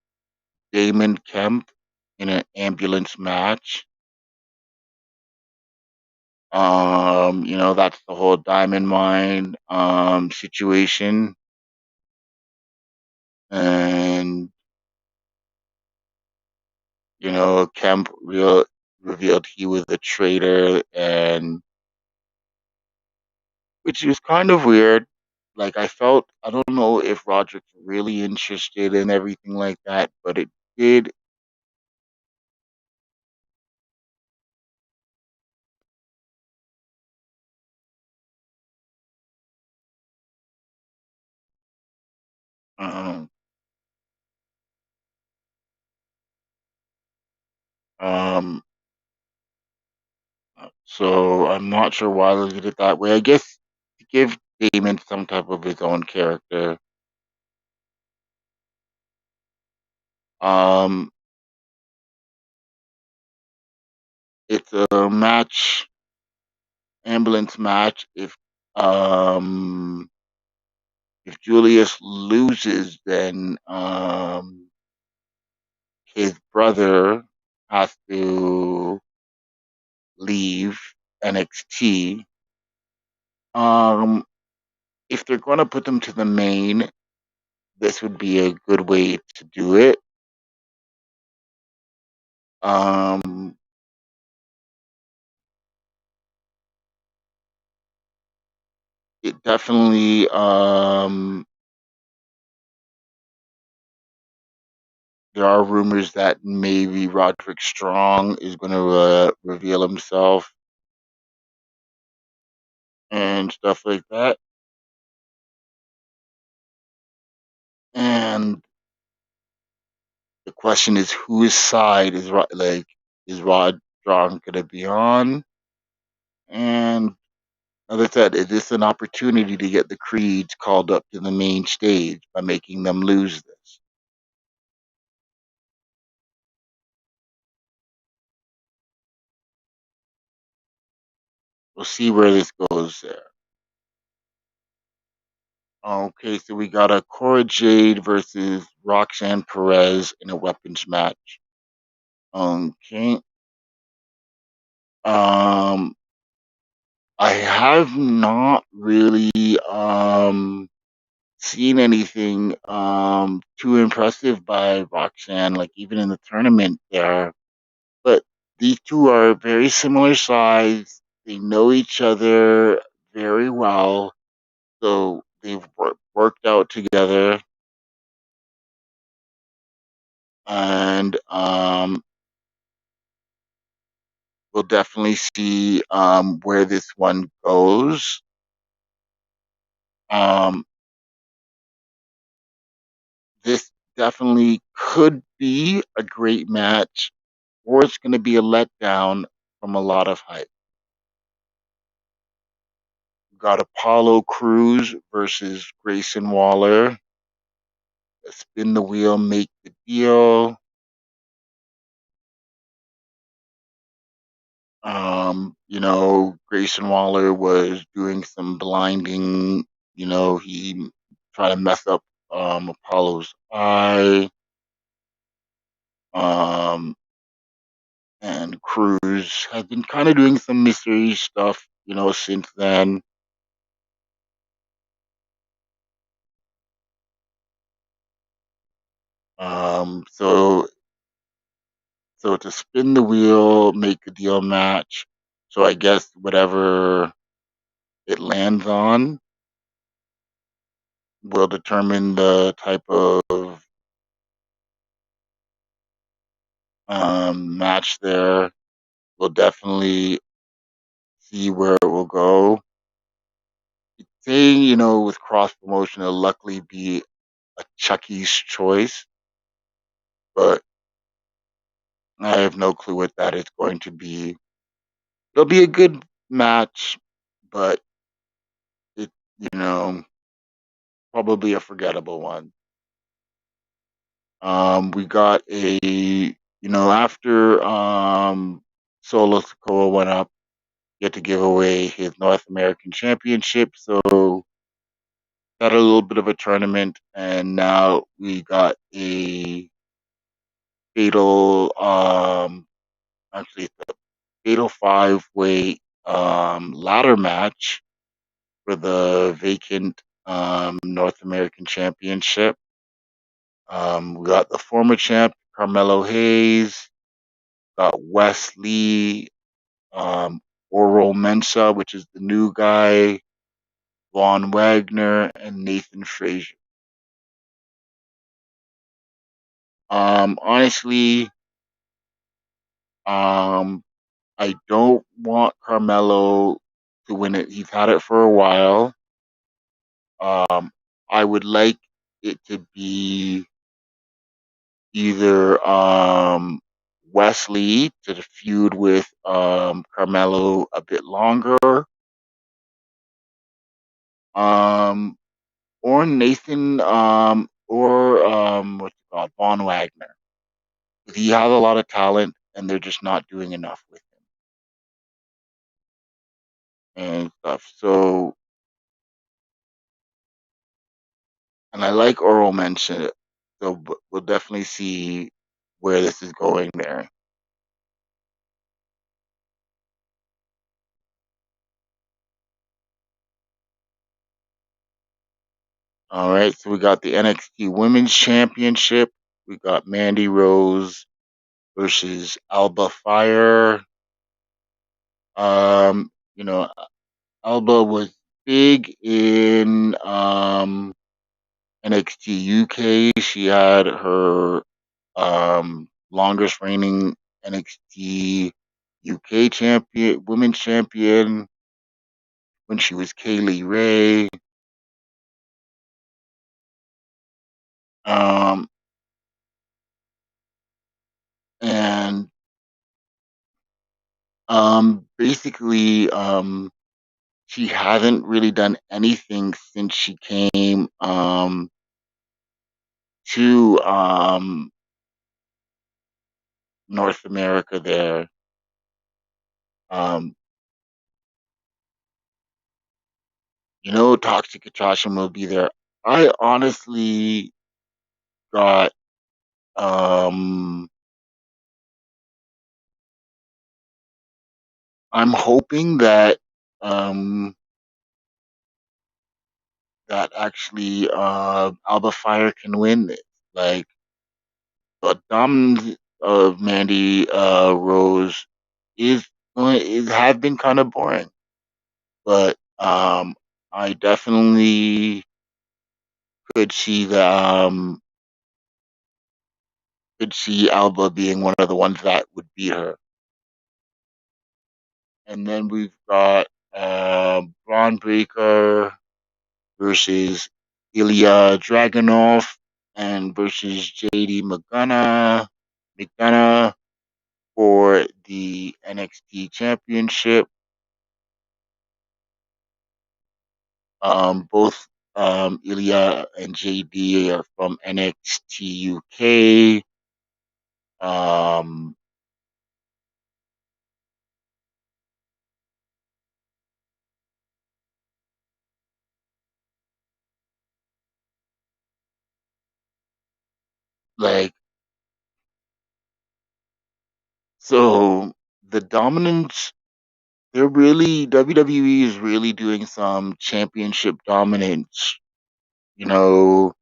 Damon Kemp in an ambulance match. That's the whole Diamond Mine situation. And Kemp revealed he was a traitor, and which was kind of weird. Like, I don't know if Roderick's really interested in everything like that, but it did. Um, um, so I'm not sure why they did it that way. I guess to give Damon some type of his own character. Um, it's a match, ambulance match. If Julius loses, then his brother has to leave NXT. Um, if they're going to put them to the main, this would be a good way to do it. Um, it definitely, there are rumors that maybe Roderick Strong is going to reveal himself and stuff like that. And the question is, whose side is Rod Strong going to be on? And as I said, is this an opportunity to get the Creeds called up to the main stage by making them lose this? We'll see where this goes there. Okay, so we got a Cora Jade versus Roxanne Perez in a weapons match. Okay. Um, I have not really seen anything too impressive by Roxanne, like even in the tournament there. But these two are very similar size. They know each other very well, so they've worked out together, and we'll definitely see where this one goes. Um, this definitely could be a great match, or it's going to be a letdown from a lot of hype. We've got Apollo Crews versus Grayson Waller. Spin the wheel, make the deal. Grayson Waller was doing some blinding. He tried to mess up Apollo's eye. Um, and Cruz has been kind of doing some mystery stuff, since then. So to spin the wheel, make a deal match. So I guess whatever it lands on will determine the type of match there. We'll definitely see where it will go. Saying, with cross promotion, it'll luckily be a Chucky's choice, but I have no clue what that is going to be. It'll be a good match, but it, you know, probably a forgettable one. We got after Solo Sikoa went up, get to give away his North American Championship. So got a little bit of a tournament, and now we got a fatal, actually it's a fatal 5-way ladder match for the vacant North American Championship. We got the former champ Carmelo Hayes, got Wesley, um, Oral Mensa, which is the new guy, Von Wagner, and Nathan Frazier. Honestly, um, I don't want Carmelo to win it. He's had it for a while. Um, I would like it to be either Wesley to feud with Carmelo a bit longer, um, or Nathan, or what's it called, Von Wagner. He has a lot of talent, and they're just not doing enough with him and stuff. So, and I like Oral Mention, so we'll definitely see where this is going there. All right, so we got the NXT Women's Championship. We got Mandy Rose versus Alba Fire. Um, you know, Alba was big in NXT UK. She had her longest reigning NXT UK champion, women's champion, when she was Kaylee Ray. Um, and basically, she hasn't really done anything since she came to North America there. Um, Toxic Attraction will be there. I honestly got I'm hoping that that actually Alba Fire can win this. Like the dominance of Mandy Rose is have been kind of boring, but I definitely could see the could see Alba being one of the ones that would beat her. And then we've got Braun Breaker versus Ilya Dragunov and versus JD McDonough for the NXT Championship. Both Ilya and JD are from NXT UK. Um, like so, the dominance. They're really WWE is really doing some championship dominance. You know,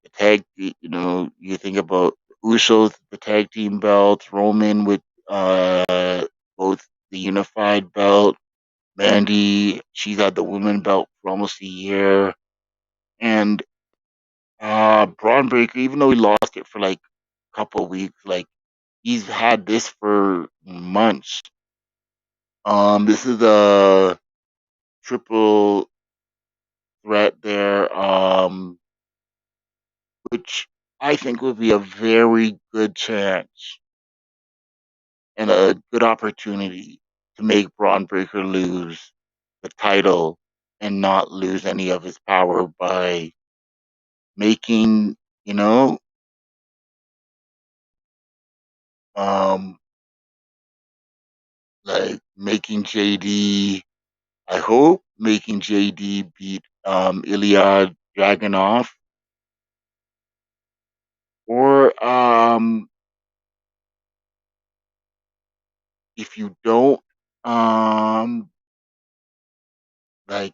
the tag. You know, you think about Usos, the tag team belts, Roman with both the unified belt. Mandy, she's had the women belt for almost a year. And Braun Breaker, even though he lost it for like a couple of weeks, like he's had this for months. This is a triple threat there, which I think would be a very good chance and a good opportunity to make Braun Breaker lose the title and not lose any of his power by making, you know, um, like making JD. I hope making JD beat Ilya Dragunov, or if you don't like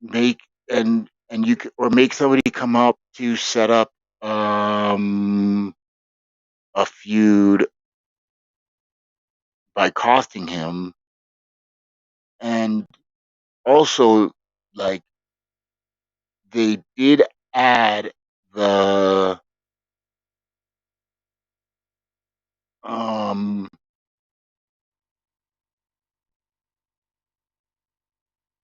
make and you or make somebody come up to set up a feud by costing him, and also like they did add the um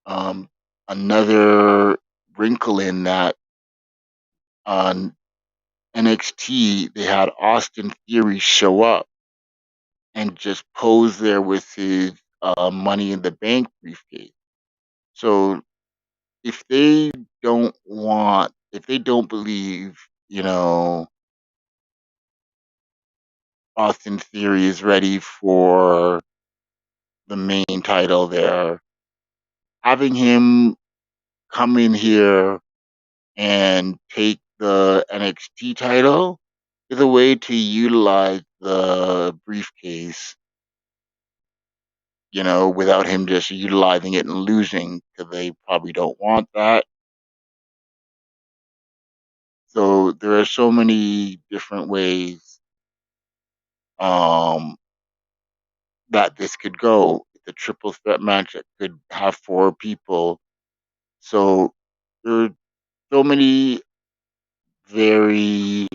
um another wrinkle in that on NXT they had Austin Theory show up and just pose there with his Money in the Bank briefcase. So if they if they don't believe, you know, Austin Theory is ready for the main title there, having him come in here and take the NXT title is a way to utilize the briefcase, you know, without him just utilizing it and losing because they probably don't want that. So there are so many different ways um, that this could go. The triple threat match that could have four people. So there are so many very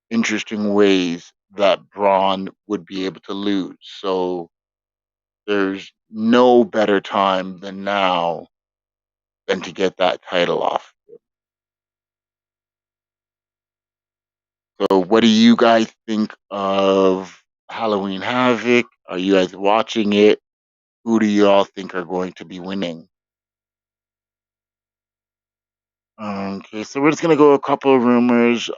interesting ways that Braun would be able to lose. So there's no better time than now than to get that title off. So what do you guys think of Halloween Havoc? Are you guys watching it? Who do you all think are going to be winning? Okay, so we're just gonna go a couple of rumors.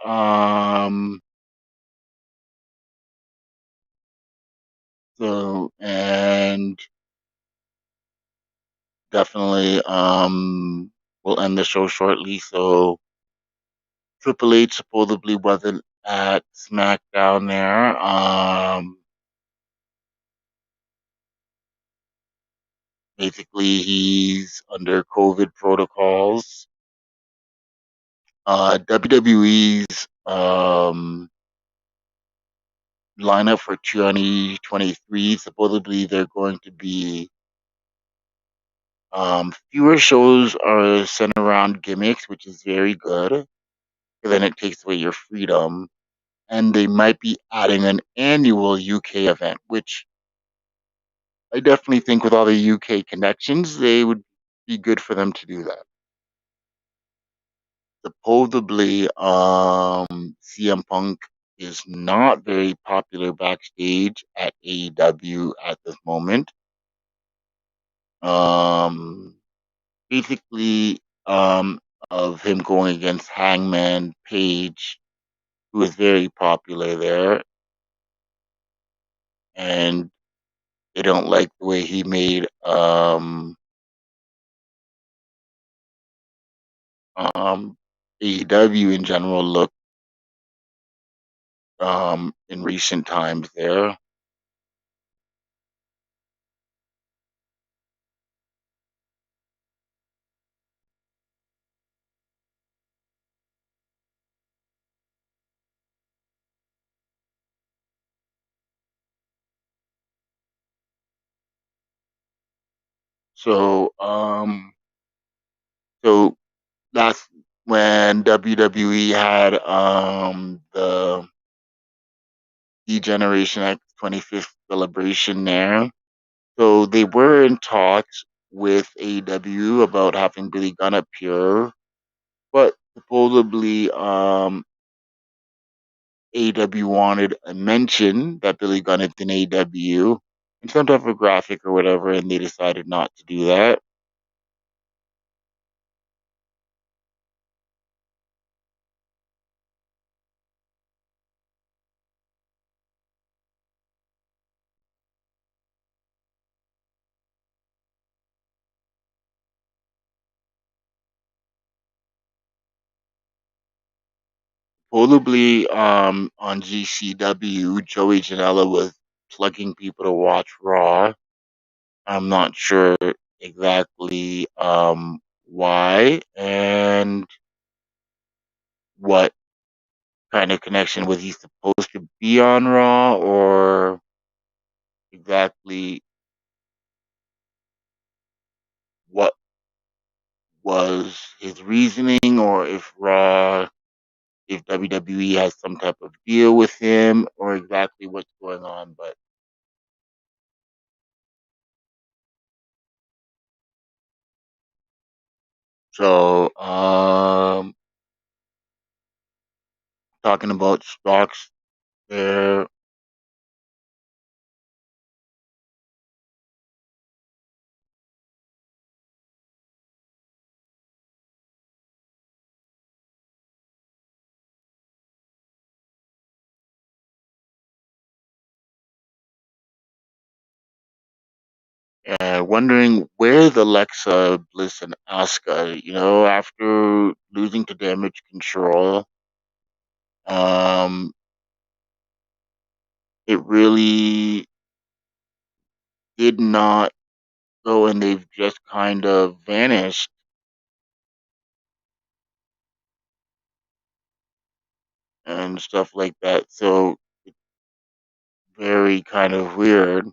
So and definitely we'll end the show shortly. So Triple H supposedly wasn't at SmackDown there. basically he's under COVID protocols. WWE's lineup for 2023, supposedly they're going to be fewer shows are centered around gimmicks, which is very good, 'cause then it takes away your freedom. And they might be adding an annual UK event, which I definitely think with all the UK connections, they would be good for them to do that. Supposedly, CM Punk is not very popular backstage at AEW at this moment. Um, basically, of him going against Hangman Page, who is very popular there, and they don't like the way he made AEW in general look in recent times there. So so that's when WWE had the D-Generation X 25th celebration there. So they were in talks with AEW about having Billy Gunn appear, but supposedly AEW wanted a mention that Billy Gunn is in AEW and some type of graphic or whatever, and they decided not to do that. Supposedly, on GCW, Joey Janela was plugging people to watch Raw. I'm not sure exactly why and what kind of connection was he supposed to be on Raw, or exactly what was his reasoning, or if WWE has some type of deal with him, or exactly what's going on. But so, talking about stocks there, wondering where's Alexa Bliss and Asuka, after losing to Damage Control. Um, it really did not go, and they've just kind of vanished and stuff like that. So very kind of weird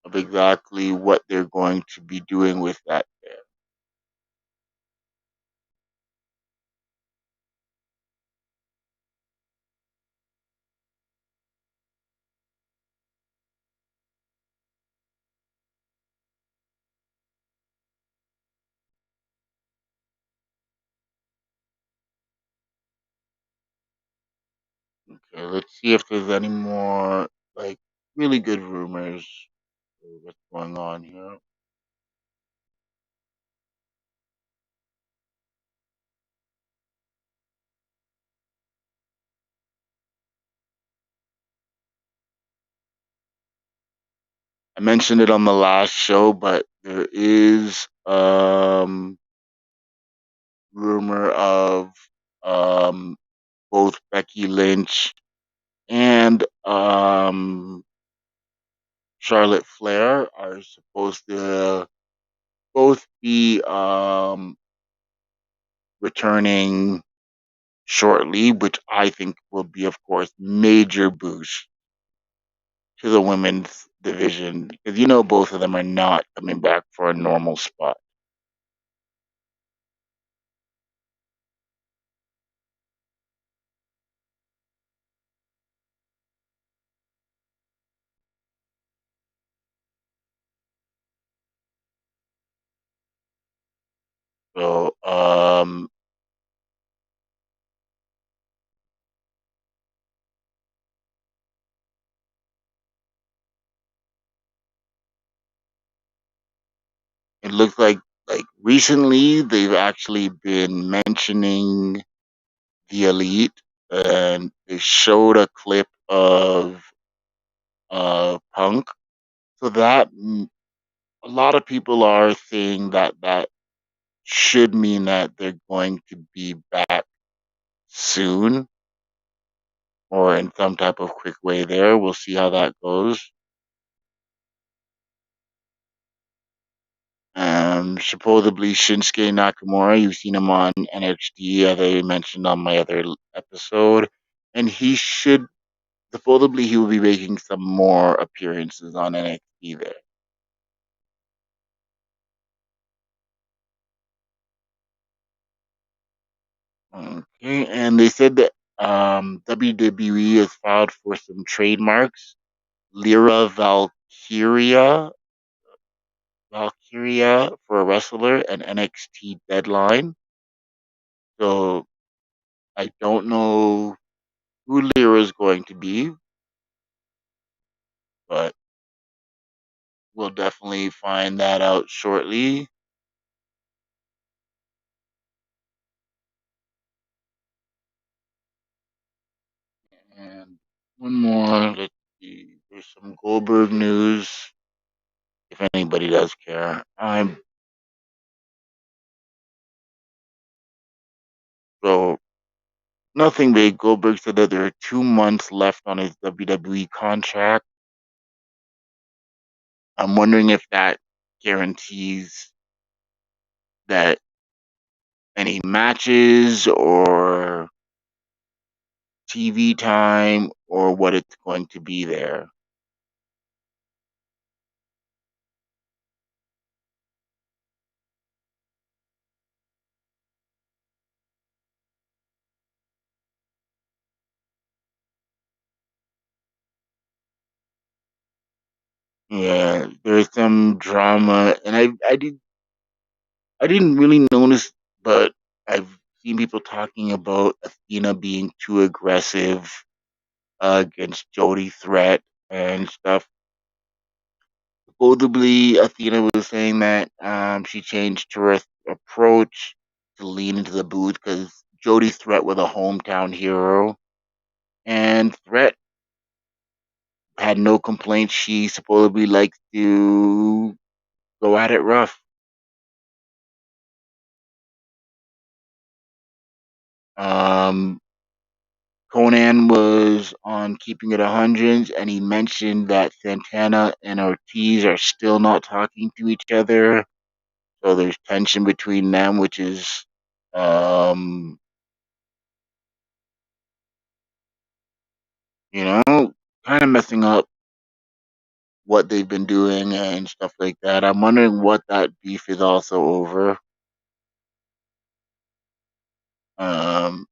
of exactly what they're going to be doing with that there. Okay, let's see if there's any more like really good rumors of what's going on here. I mentioned it on the last show, but there is rumor of um both Becky Lynch and Charlotte Flair are supposed to both be returning shortly, which I think will be, of course, major boost to the women's division because both of them are not coming back for a normal spot. So it looks like recently they've actually been mentioning the Elite, and they showed a clip of Punk. So that a lot of people are saying that should mean that they're going to be back soon or in some type of quick way there. We'll see how that goes. Supposedly Shinsuke Nakamura, you've seen him on NXT, as I mentioned on my other episode, and supposedly he will be making some more appearances on NXT there. Okay, and they said that WWE has filed for some trademarks. Lyra Valkyria for a wrestler, and NXT Deadline. So I don't know who Lyra is going to be, but we'll definitely find that out shortly. And one more, let's see. There's some Goldberg news. If anybody does care, so nothing big. Goldberg said that there are 2 months left on his WWE contract. I'm wondering if that guarantees that any matches or TV time or what it's going to be there. Yeah, there's some drama, and I didn't really notice, but I've seen people talking about Athena being too aggressive against Jody Threat and stuff. Supposedly, Athena was saying that she changed her approach to lean into the booth because Jody Threat was a hometown hero, and Threat had no complaints. She supposedly likes to go at it rough. Um, Conan was on Keeping It 100, and he mentioned that Santana and Ortiz are still not talking to each other. So there's tension between them, which is, um, you know, kind of messing up what they've been doing and stuff like that. I'm wondering what that beef is also over. Um,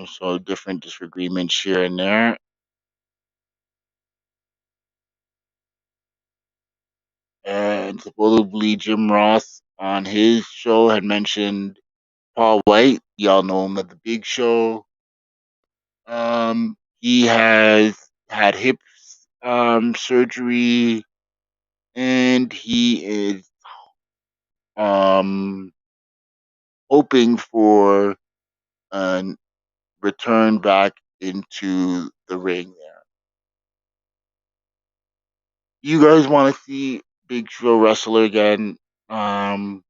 so different disagreements here and there. And supposedly Jim Ross on his show had mentioned Paul White. Y'all know him at the Big Show. He has had hip surgery, and he is um hoping for a return back into the ring. There, you guys want to see Big Show wrestler again? Um,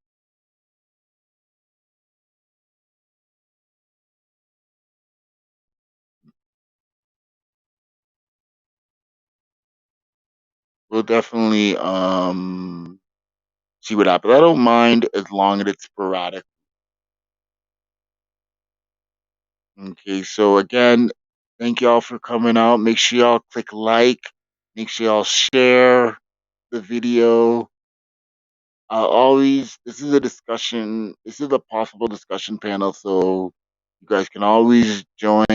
we'll definitely see what happens. I don't mind as long as it's sporadic. Okay, so again, thank y'all for coming out. Make sure y'all click like. Make sure y'all share the video. This is a discussion. This is a possible discussion panel, so you guys can always join.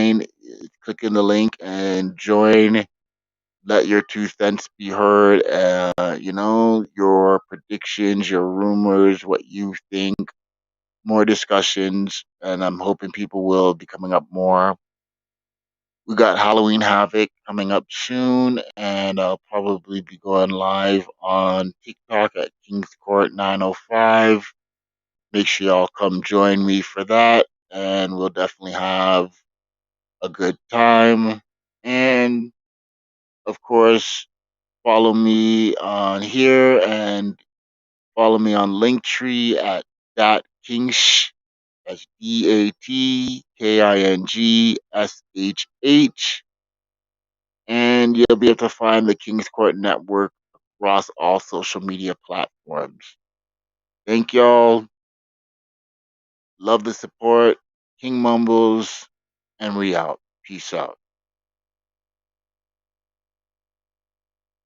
Click in the link and join. Let your 2 cents be heard. Your predictions, your rumors, what you think. More discussions, and I'm hoping people will be coming up more. We got Halloween Havoc coming up soon, and I'll probably be going live on TikTok at King's Court 905. Make sure y'all come join me for that, and we'll definitely have a good time. And of course, follow me on here and follow me on Linktree at DatKingsh. That's DATKINGSHH. And you'll be able to find the King's Court Network across all social media platforms. Thank y'all. Love the support. King Mumbles, and we out. Peace out.